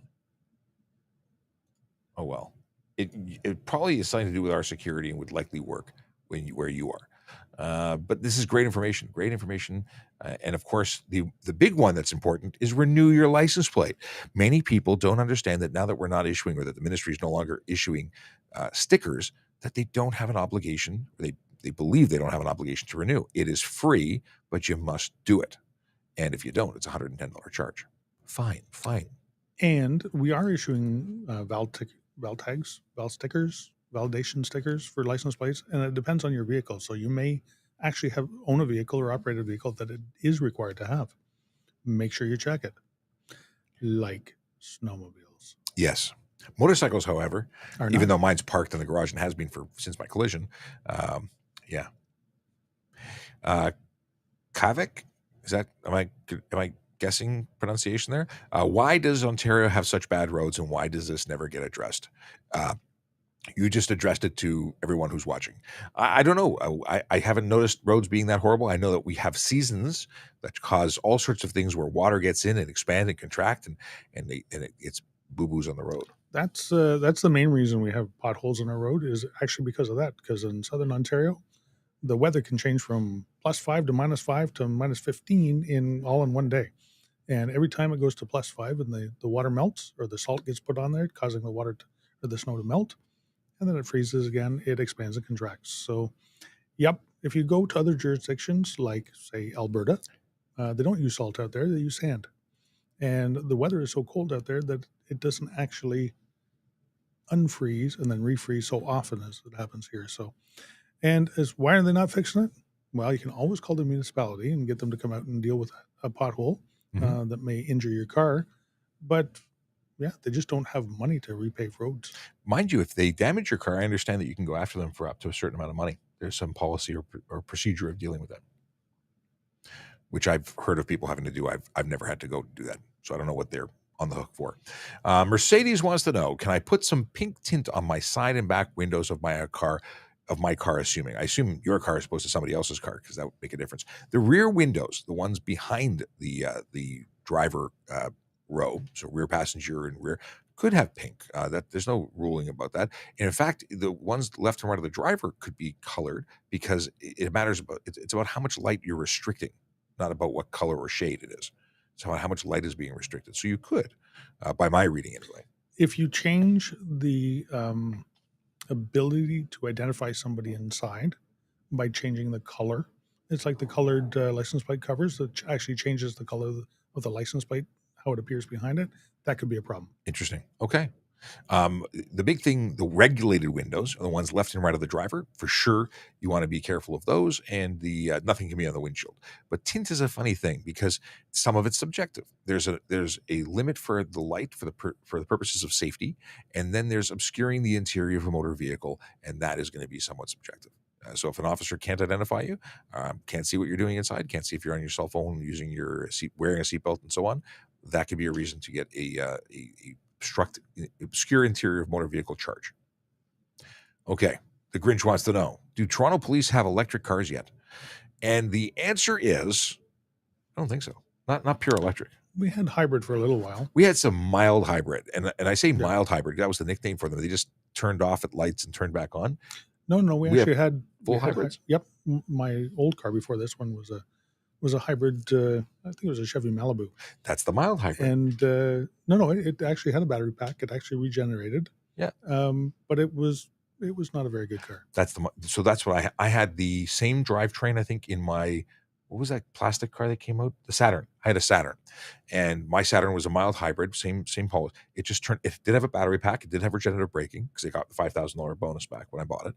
Oh, well. It probably is something to do with our security and would likely work where you are. But this is great information. And of course, the big one that's important is renew your license plate. Many people don't understand that now that we're not issuing, or that the ministry is no longer issuing stickers, that they don't have an obligation. They believe they don't have an obligation to renew. It is free, but you must do it. And if you don't, it's a $110 charge. Fine. And we are issuing val stickers, validation stickers for license plates, and it depends on your vehicle. So you may actually own a vehicle or operate a vehicle that it is required to have. Make sure you check it. Like snowmobiles. Yes. Motorcycles, however, even though mine's parked in the garage and has been since my collision, yeah. Kavik, is that? Am I guessing pronunciation there? Why does Ontario have such bad roads, and why does this never get addressed? You just addressed it to everyone who's watching. I don't know. I haven't noticed roads being that horrible. I know that we have seasons that cause all sorts of things where water gets in and expand and contract, and it's boo-boos on the road. That's the main reason we have potholes on our road, is actually because of that. Because in southern Ontario, the weather can change from +5 to -5 to -15 in one day. And every time it goes to +5 and the water melts, or the salt gets put on there, causing the water or the snow to melt, and then it freezes again, it expands and contracts. So, yep, if you go to other jurisdictions like, say, Alberta, they don't use salt out there, they use sand. And the weather is so cold out there that it doesn't actually unfreeze and then refreeze so often as it happens here. So, and why are they not fixing it? Well, you can always call the municipality and get them to come out and deal with a pothole that may injure your car. But yeah, they just don't have money to repave roads. Mind you, if they damage your car, I understand that you can go after them for up to a certain amount of money. There's some policy or procedure of dealing with that, which I've heard of people having to do. I've never had to go do that, so I don't know what they're on the hook for. Mercedes wants to know, can I put some pink tint on my side and back windows of my car? I assume your car is opposed to somebody else's car, because that would make a difference. The rear windows, the ones behind the driver row, so rear passenger and rear, could have pink. That there's no ruling about that. And in fact, the ones left and right of the driver could be colored, because it matters about it's about how much light you're restricting, not about what color or shade it is. It's about how much light is being restricted. So you could, by my reading anyway. If you change the ability to identify somebody inside by changing the color, it's like the colored license plate covers that actually changes the color of the license plate, how it appears behind it. That could be a problem. Interesting. Okay. The big thing, the regulated windows are the ones left and right of the driver. For sure, you want to be careful of those, and the nothing can be on the windshield. But tint is a funny thing, because some of it's subjective. There's a limit for the light for the purposes of safety, and then there's obscuring the interior of a motor vehicle, and that is going to be somewhat subjective. So if an officer can't identify you, can't see what you're doing inside, can't see if you're on your cell phone using your seat, wearing a seatbelt, and so on, that could be a reason to get a obscure interior of motor vehicle charge. Okay, the Grinch wants to know, do Toronto police have electric cars yet? And the answer is, I don't think so. Not pure electric. We had hybrid for a little while. We had some mild hybrid, and I say mild hybrid. That was the nickname for them. They just turned off at lights and turned back on. No, we actually had full hybrids. Yep, my old car before this one was a hybrid. I think it was a Chevy Malibu. That's the mild hybrid. And no, it actually had a battery pack. It actually regenerated. Yeah. But it was not a very good car. That's what I had the same drivetrain, I think, in my, what was that plastic car that came out? The Saturn. I had a Saturn, and my Saturn was a mild hybrid, same policy. It just turned. It did have a battery pack. It did have regenerative braking because they got the $5,000 bonus back when I bought it,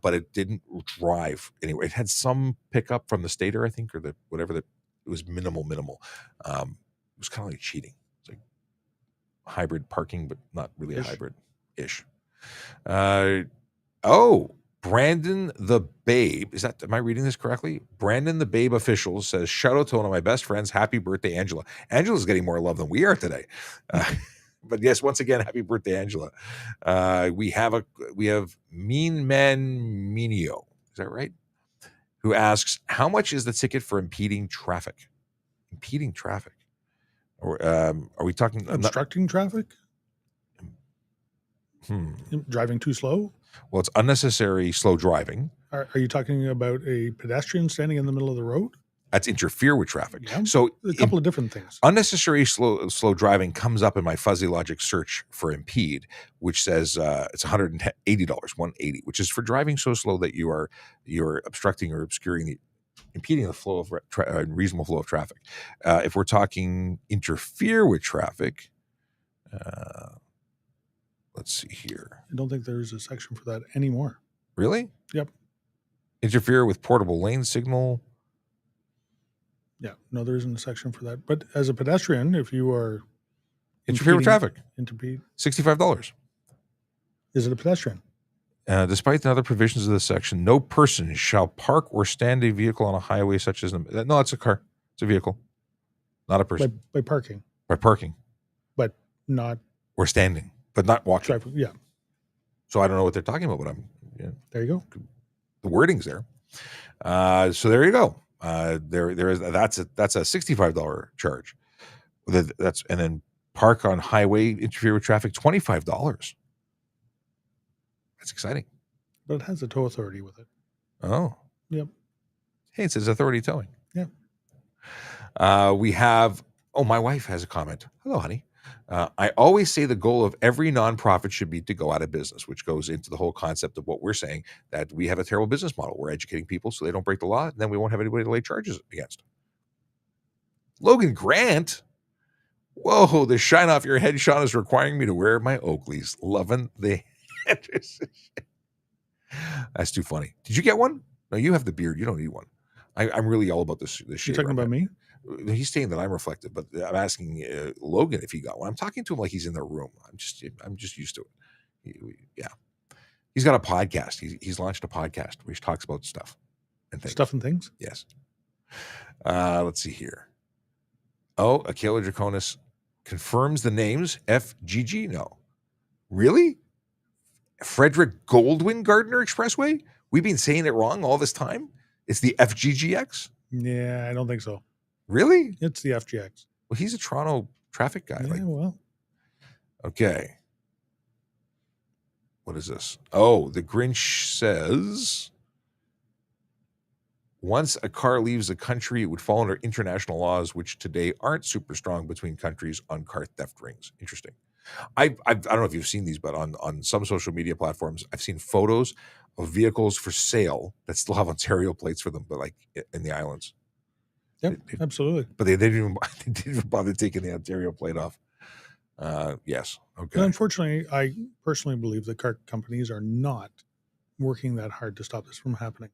but it didn't drive anyway. It had some pickup from the stator, I think, or the whatever. It was minimal. It was kind of like cheating. It's like hybrid parking, but not really a hybrid-ish. Brandon the Babe, am I reading this correctly? Brandon the Babe official says, shout out to one of my best friends. Happy birthday, Angela. Angela's getting more love than we are today. But yes, once again, happy birthday, Angela. We have Mean Man Minio. Is that right? Who asks, how much is the ticket for impeding traffic? Impeding traffic? Or are we talking obstructing traffic? Driving too slow? Well, it's unnecessary slow driving. Are you talking about a pedestrian standing in the middle of the road? That's interfere with traffic. Yeah, so a couple of different things. Unnecessary slow driving comes up in my fuzzy logic search for impede, which says it's $180, $180, which is for driving so slow that you're obstructing or obscuring impeding the flow of reasonable flow of traffic. If we're talking interfere with traffic, let's see here. I don't think there's a section for that anymore. Really? Yep. Interfere with portable lane signal. Yeah. No, there isn't a section for that. But as a pedestrian, if you are interfere with traffic, $65. Is it a pedestrian? Despite the other provisions of this section, no person shall park or stand a vehicle on a highway such as no, it's a car. It's a vehicle, not a person. By parking. By parking. But not. Or standing. But not walking. Yeah. So I don't know what they're talking about, but there you go. The wording's there. So there you go. There is that's a $65 charge. And then park on highway, interfere with traffic, $25. That's exciting. But it has a tow authority with it. Oh. Yep. Hey, it says authority towing. Yeah. We have. My wife has a comment. Hello, honey. I always say the goal of every nonprofit should be to go out of business, which goes into the whole concept of what we're saying, that we have a terrible business model. We're educating people so they don't break the law, and then we won't have anybody to lay charges against. Logan Grant. Whoa, the shine off your head, Sean, is requiring me to wear my Oakleys. Loving the Henderson. That's too funny. Did you get one? No, you have the beard. You don't need one. I'm really all about this shit. You're talking about me? He's saying that I'm reflective, but I'm asking Logan if he got one. I'm talking to him like he's in the room. I'm just used to it. Yeah, he's got a podcast. He's launched a podcast where he talks about stuff and things. Stuff and things. Yes. Let's see here. Akela Draconis confirms the names. FGG. No, really? Frederick Goldwyn Gardner Expressway. We've been saying it wrong all this time. It's the FGGX. Yeah, I don't think so. Really? It's the FGX. Well, he's a Toronto traffic guy. Yeah, well. Okay. What is this? The Grinch says, once a car leaves the country, it would fall under international laws, which today aren't super strong between countries on car theft rings. Interesting. I don't know if you've seen these, but on some social media platforms, I've seen photos of vehicles for sale that still have Ontario plates for them, but like in the islands. Yep, absolutely. But they didn't even bother taking the Ontario plate off. Yes. Okay. And unfortunately, I personally believe the car companies are not working that hard to stop this from happening.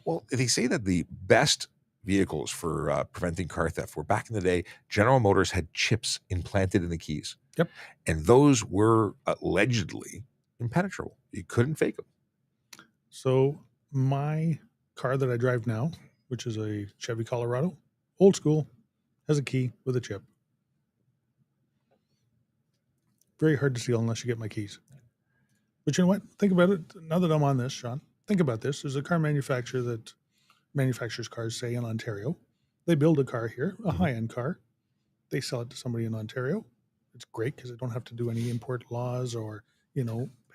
Well, they say that the best vehicles for preventing car theft were back in the day. General Motors had chips implanted in the keys. Yep. And those were allegedly impenetrable. You couldn't fake them. So My car that I drive now, which is a Chevy Colorado, old school, has a key with a chip. Very hard to steal unless you get my keys. But you know what? Think about it. Now that I'm on this, Sean, think about this. There's a car manufacturer that manufactures cars, say in Ontario. They build a car here, a high-end car. They sell it to somebody in Ontario. It's great because they don't have to do any import laws or,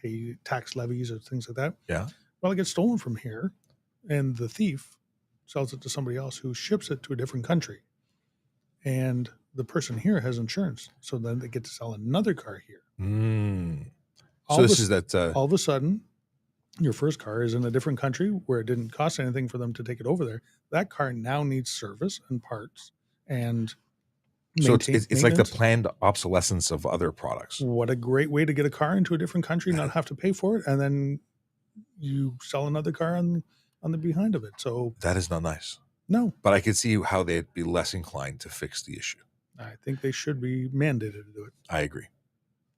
pay tax levies or things like that. Yeah. Well, it gets stolen from here, and the thief sells it to somebody else who ships it to a different country. And the person here has insurance. So then they get to sell another car here. So this is that. All of a sudden, your first car is in a different country where it didn't cost anything for them to take it over there. That car now needs service and parts and so it's like the planned obsolescence of other products. What a great way to get a car into a different country, not have to pay for it, and then you sell another car on the behind of it. So that is not nice. No. But I could see how they'd be less inclined to fix the issue. I think they should be mandated to do it. I agree.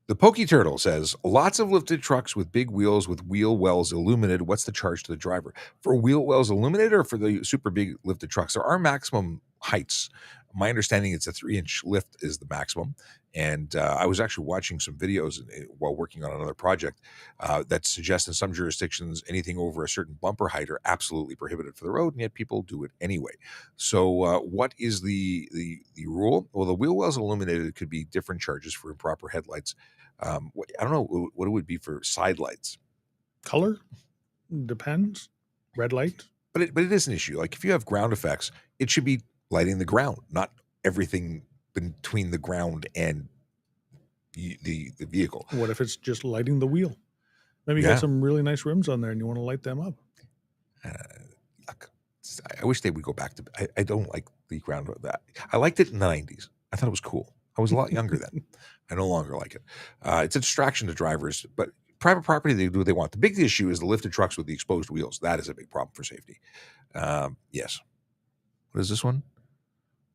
The Pokey Turtle says, lots of lifted trucks with big wheels with wheel wells illuminated. What's the charge to the driver? For wheel wells illuminated or for the super big lifted trucks? There are maximum heights. My understanding it's a 3-inch lift is the maximum. And I was actually watching some videos while working on another project that suggest in some jurisdictions anything over a certain bumper height are absolutely prohibited for the road, and yet people do it anyway. So what is the rule? Well, the wheel wells illuminated could be different charges for improper headlights. I don't know what it would be for side lights. Color depends. Red light. But it is an issue. Like if you have ground effects, it should be lighting the ground, not everything between the ground and the vehicle. What if it's just lighting the wheel? Maybe you got some really nice rims on there and you want to light them up. I wish they would go back to. I don't like the ground of that. I liked it in the 90s. I thought it was cool. I was a lot younger then. I no longer like it. It's a distraction to drivers, but private property, they do what they want. The big issue is the lifted trucks with the exposed wheels. That is a big problem for safety. Yes. What is this one?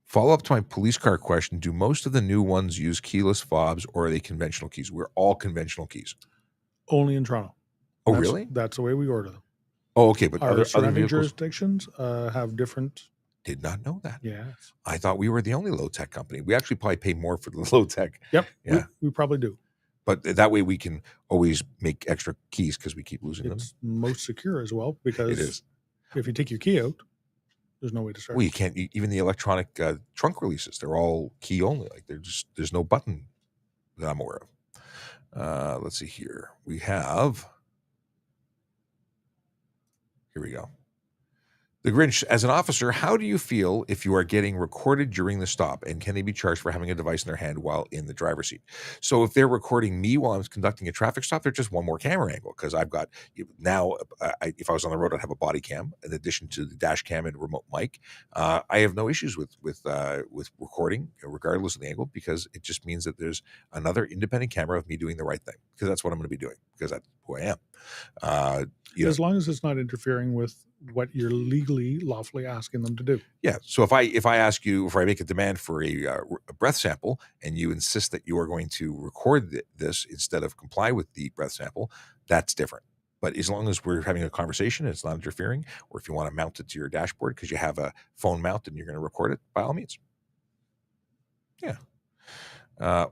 Follow up to my police car question. Do most of the new ones use keyless fobs or are they conventional keys? We're all conventional keys. Only in Toronto. Oh, really? That's the way we order them. Oh, okay. But other surrounding vehicles? Jurisdictions have different. Did not know that. Yes. I thought we were the only low-tech company. We actually probably pay more for the low-tech. Yep. Yeah. We probably do. But that way we can always make extra keys because we keep losing them. It's most secure as well because it is. If you take your key out, there's no way to start. Well, you can't. Even the electronic trunk releases, they're all key only. Like there's no button that I'm aware of. Let's see here. Here we go. The Grinch, as an officer, how do you feel if you are getting recorded during the stop? And can they be charged for having a device in their hand while in the driver's seat? So if they're recording me while I'm conducting a traffic stop, they're just one more camera angle because I've got now, if I was on the road, I'd have a body cam in addition to the dash cam and remote mic. I have no issues with recording, regardless of the angle, because it just means that there's another independent camera of me doing the right thing because that's what I'm going to be doing because that's who I am. As long as it's not interfering with what you're legally, lawfully asking them to do. Yeah. So if I ask you, if I make a demand for a breath sample and you insist that you are going to record this instead of comply with the breath sample, that's different. But as long as we're having a conversation, it's not interfering, or if you want to mount it to your dashboard because you have a phone mount and you're going to record it, by all means. Yeah. Are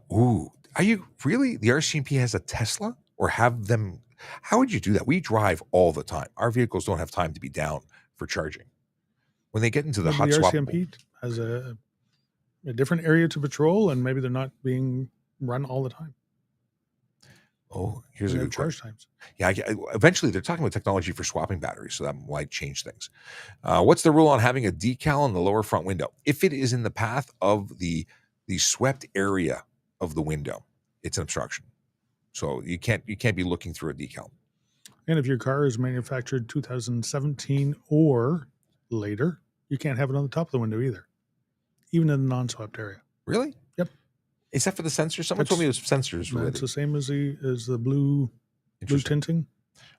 you really? The RCMP has a Tesla or have them? How would you do that? We drive all the time. Our vehicles don't have time to be down for charging. When they get into the hot swap, the RCMP has a different area to patrol, and maybe they're not being run all the time. Oh, here's a good charge times. Yeah, eventually they're talking about technology for swapping batteries, so that might change things. What's the rule on having a decal on the lower front window? If it is in the path of the swept area of the window, it's an obstruction. So you can't be looking through a decal. And if your car is manufactured 2017 or later, you can't have it on the top of the window either, even in the non-swept area. Really? Yep. Is that for the sensors? Someone told me it was sensors related. It's the same as the blue tinting.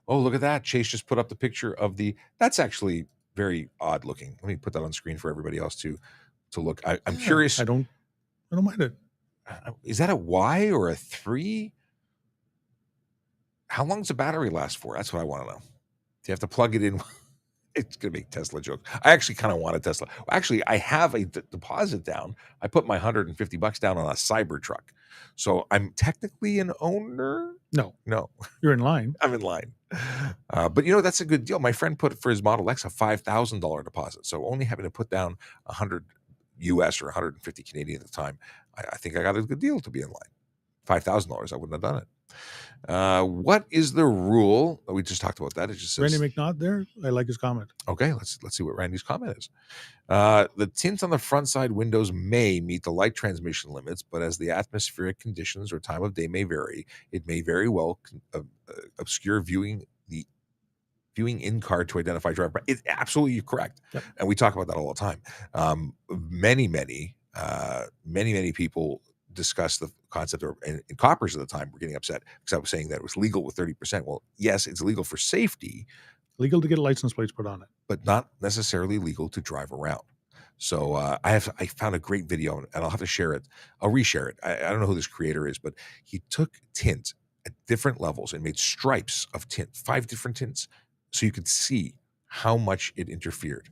Oh, look at that. Chase just put up the picture of that's actually very odd looking. Let me put that on screen for everybody else to look. I'm curious. I don't mind it. Is that a Y or a 3? How long does the battery last for? That's what I want to know. you have to plug it in. It's going to make Tesla jokes. I actually kind of want a Tesla. Actually, I have a deposit down. I put my $150 down on a Cybertruck. So I'm technically an owner. No, No, you're in line. I'm in line. But that's a good deal. My friend put for his Model X a $5,000 deposit. So only having to put down 100 US or 150 Canadian at the time, I think I got a good deal to be in line. $5,000, I wouldn't have done it. What is the rule? We just talked about that. It just says Randy McNaught there. I like his comment. okay. Let's see what Randy's comment is. The tint on the front side windows may meet the light transmission limits, but as the atmospheric conditions or time of day may vary, it may very well obscure viewing in car to identify driver. It's absolutely correct, Yep. and we talk about that all the time. Many people discuss the concept, and coppers at the time were getting upset because I was saying that it was legal with 30%. Well, yes, it's legal for safety, Legal to get license plates put on it. but not necessarily legal to drive around. So I found a great video, and I'll have to share it. I'll reshare it. I don't know who this creator is, but he took tint at different levels and made stripes of tint, 5 different tints, so you could see how much it interfered.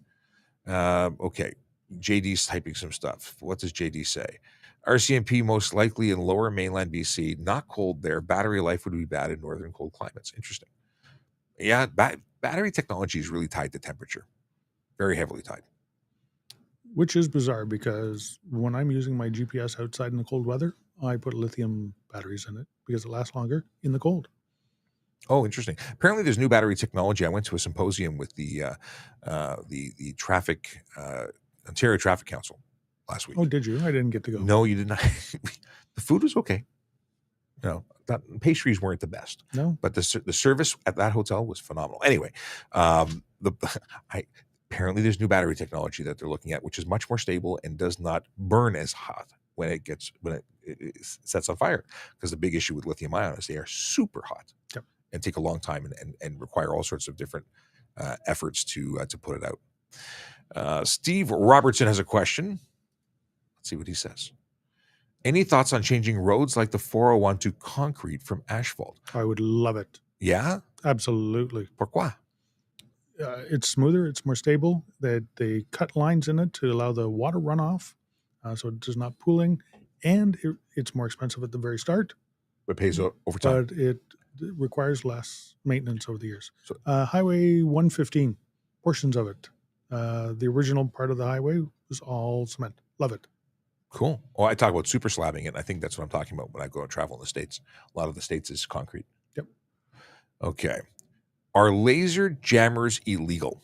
Okay, JD's typing some stuff. What does JD say? RCMP most likely in lower mainland BC, not cold there. Battery life would be bad in northern cold climates. Interesting. Yeah, battery technology is really tied to temperature, very heavily tied. Which is bizarre because when I'm using my GPS outside in the cold weather, I put lithium batteries in it because it lasts longer in the cold. Oh, interesting. Apparently, there's new battery technology. I went to a symposium with the traffic Ontario Traffic Council last week. Oh, did you? I didn't get to go. No, you did not. The food was okay. Pastries weren't the best. No, but the service at that hotel was phenomenal. Anyway, apparently there's new battery technology that they're looking at, which is much more stable and does not burn as hot when it sets on fire. Because the big issue with lithium ion is they are super hot. Yep. And take a long time and require all sorts of different efforts to put it out. Steve Robertson has a question. Let's see what he says. Any thoughts on changing roads like the 401 to concrete from asphalt? I would love it. Yeah? Absolutely. Pourquoi? It's smoother. It's more stable. They cut lines in it to allow the water runoff, so it does not pooling, and it's more expensive at the very start. It pays over time. But it requires less maintenance over the years. So, Highway 115, portions of it. The original part of the highway was all cement. Love it. Cool. Well, I talk about super slabbing it. I think that's what I'm talking about when I go and travel in the States. A lot of the States is concrete. Yep. Okay. Are laser jammers illegal?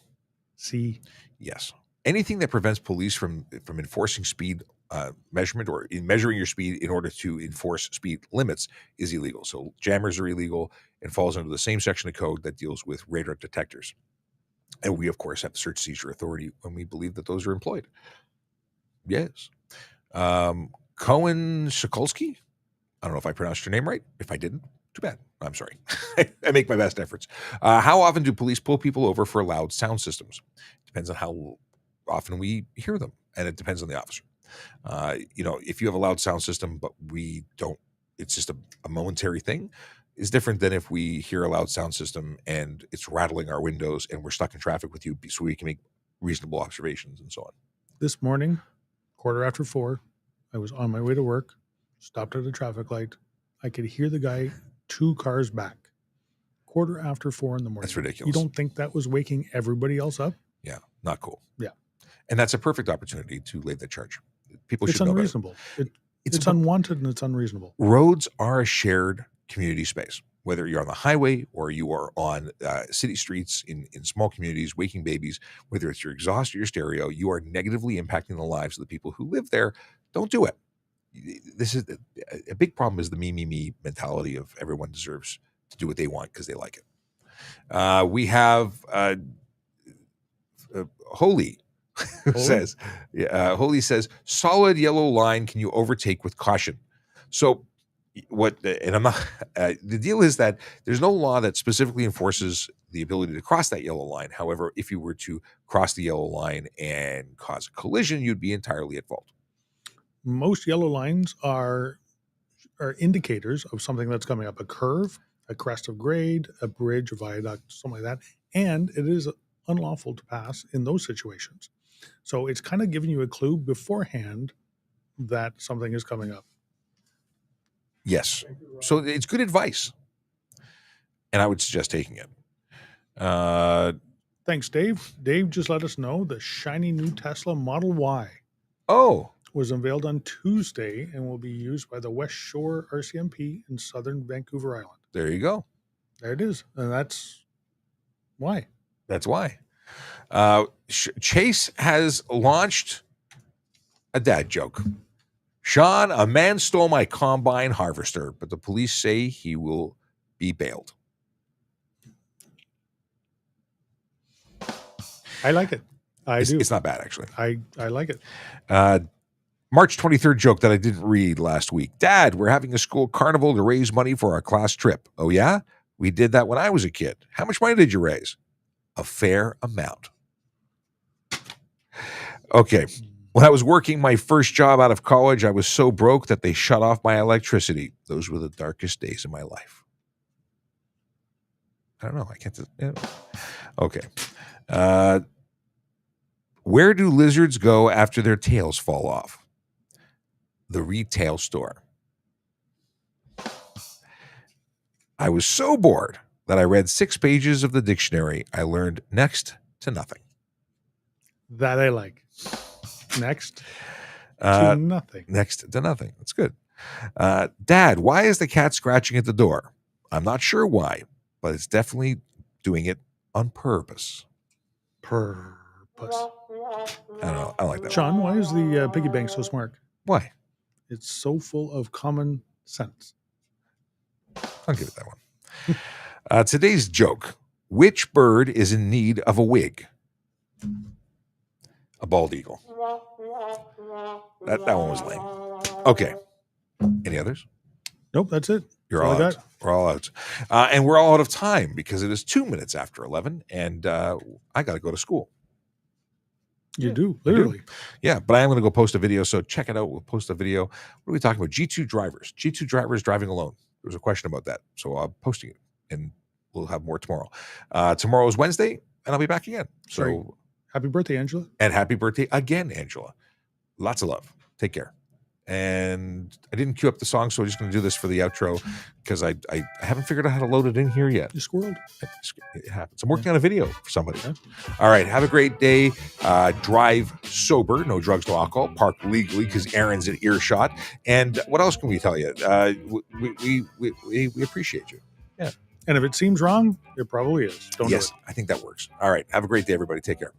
See. Yes. Anything that prevents police from enforcing speed measurement or in measuring your speed in order to enforce speed limits is illegal. So jammers are illegal and falls under the same section of code that deals with radar detectors. And we, of course, have the search seizure authority when we believe that those are employed. Yes. Cohen Shikolsky. I don't know if I pronounced your name right. If I didn't, too bad. I'm sorry. I make my best efforts. How often do police pull people over for loud sound systems? Depends on how often we hear them, and it depends on the officer. If you have a loud sound system, but we don't, it's just a momentary thing, is different than if we hear a loud sound system and it's rattling our windows and we're stuck in traffic with you so we can make reasonable observations and so on. This morning, 4:15, I was on my way to work, stopped at a traffic light. I could hear the guy 2 cars back. 4:15 in the morning. That's ridiculous. You don't think that was waking everybody else up? Yeah, not cool. Yeah. And that's a perfect opportunity to lay the charge. People should It's know better. unreasonable. It's unwanted and it's unreasonable. Roads are a shared community space, whether you're on the highway or you are on city streets in small communities, waking babies, whether it's your exhaust or your stereo, you are negatively impacting the lives of the people who live there. Don't do it. This is a big problem is the me mentality of everyone deserves to do what they want because they like it. We have Holy says, Holy says, solid yellow line can you overtake with caution? So and I'm not, the deal is that there's no law that specifically enforces the ability to cross that yellow line. However, if you were to cross the yellow line and cause a collision, you'd be entirely at fault. Most yellow lines are indicators of something that's coming up, a curve, a crest of grade, a bridge, a viaduct, something like that. and it is unlawful to pass in those situations. So it's kind of giving you a clue beforehand that something is coming up. Yes. So it's good advice. And I would suggest taking it. Thanks, Dave. Dave just let us know the shiny new Tesla Model Y Oh, was unveiled on Tuesday and will be used by the West Shore RCMP in southern Vancouver Island. there you go. There it is. And that's why. That's why. Chase has launched a dad joke. Sean, a man stole my combine harvester, but the police say he will be bailed. I like it. I do. It's not bad, actually. I like it. March 23rd joke that I didn't read last week. Dad, we're having a school carnival to raise money for our class trip. Oh, yeah? We did that when I was a kid. How much money did you raise? A fair amount. Okay. When I was working my first job out of college, I was so broke that they shut off my electricity. Those were the darkest days of my life. I don't know. I can't. Okay. Where do lizards go after their tails fall off? The retail store. I was so bored that I read 6 pages of the dictionary. I learned next to nothing. That I like. Next to nothing. Next to nothing. That's good. Dad, why is the cat scratching at the door? I'm not sure why, but it's definitely doing it on purpose. Purpose. I don't know. I like that. Sean, why is the piggy bank so smart? Why? It's so full of common sense. I'll give it that one. Today's joke. Which bird is in need of a wig? A bald eagle. That one was lame. Okay. Any others? Nope, that's it. You're all out. We're all out. And we're all out of time because it is 2 minutes after 11 and I got to go to school. You do, literally. Yeah, but I am going to go post a video, so check it out. We'll post a video. What are we talking about? G2 drivers. G2 drivers driving alone. There was a question about that, so I'm posting it, and we'll have more tomorrow. Tomorrow is Wednesday, and I'll be back again. So happy birthday, Angela. And happy birthday again, Angela. Lots of love. Take care. And I didn't queue up the song, so I'm just going to do this for the outro because I haven't figured out how to load it in here yet. You squirreled. It happens. I'm working on a video for somebody. Yeah. All right. Have a great day. Drive sober. No drugs, no alcohol. Park legally because Aaron's at earshot. And what else can we tell you? We appreciate you. Yeah. And if it seems wrong, it probably is. Don't do it. I think that works. All right. Have a great day, everybody. Take care.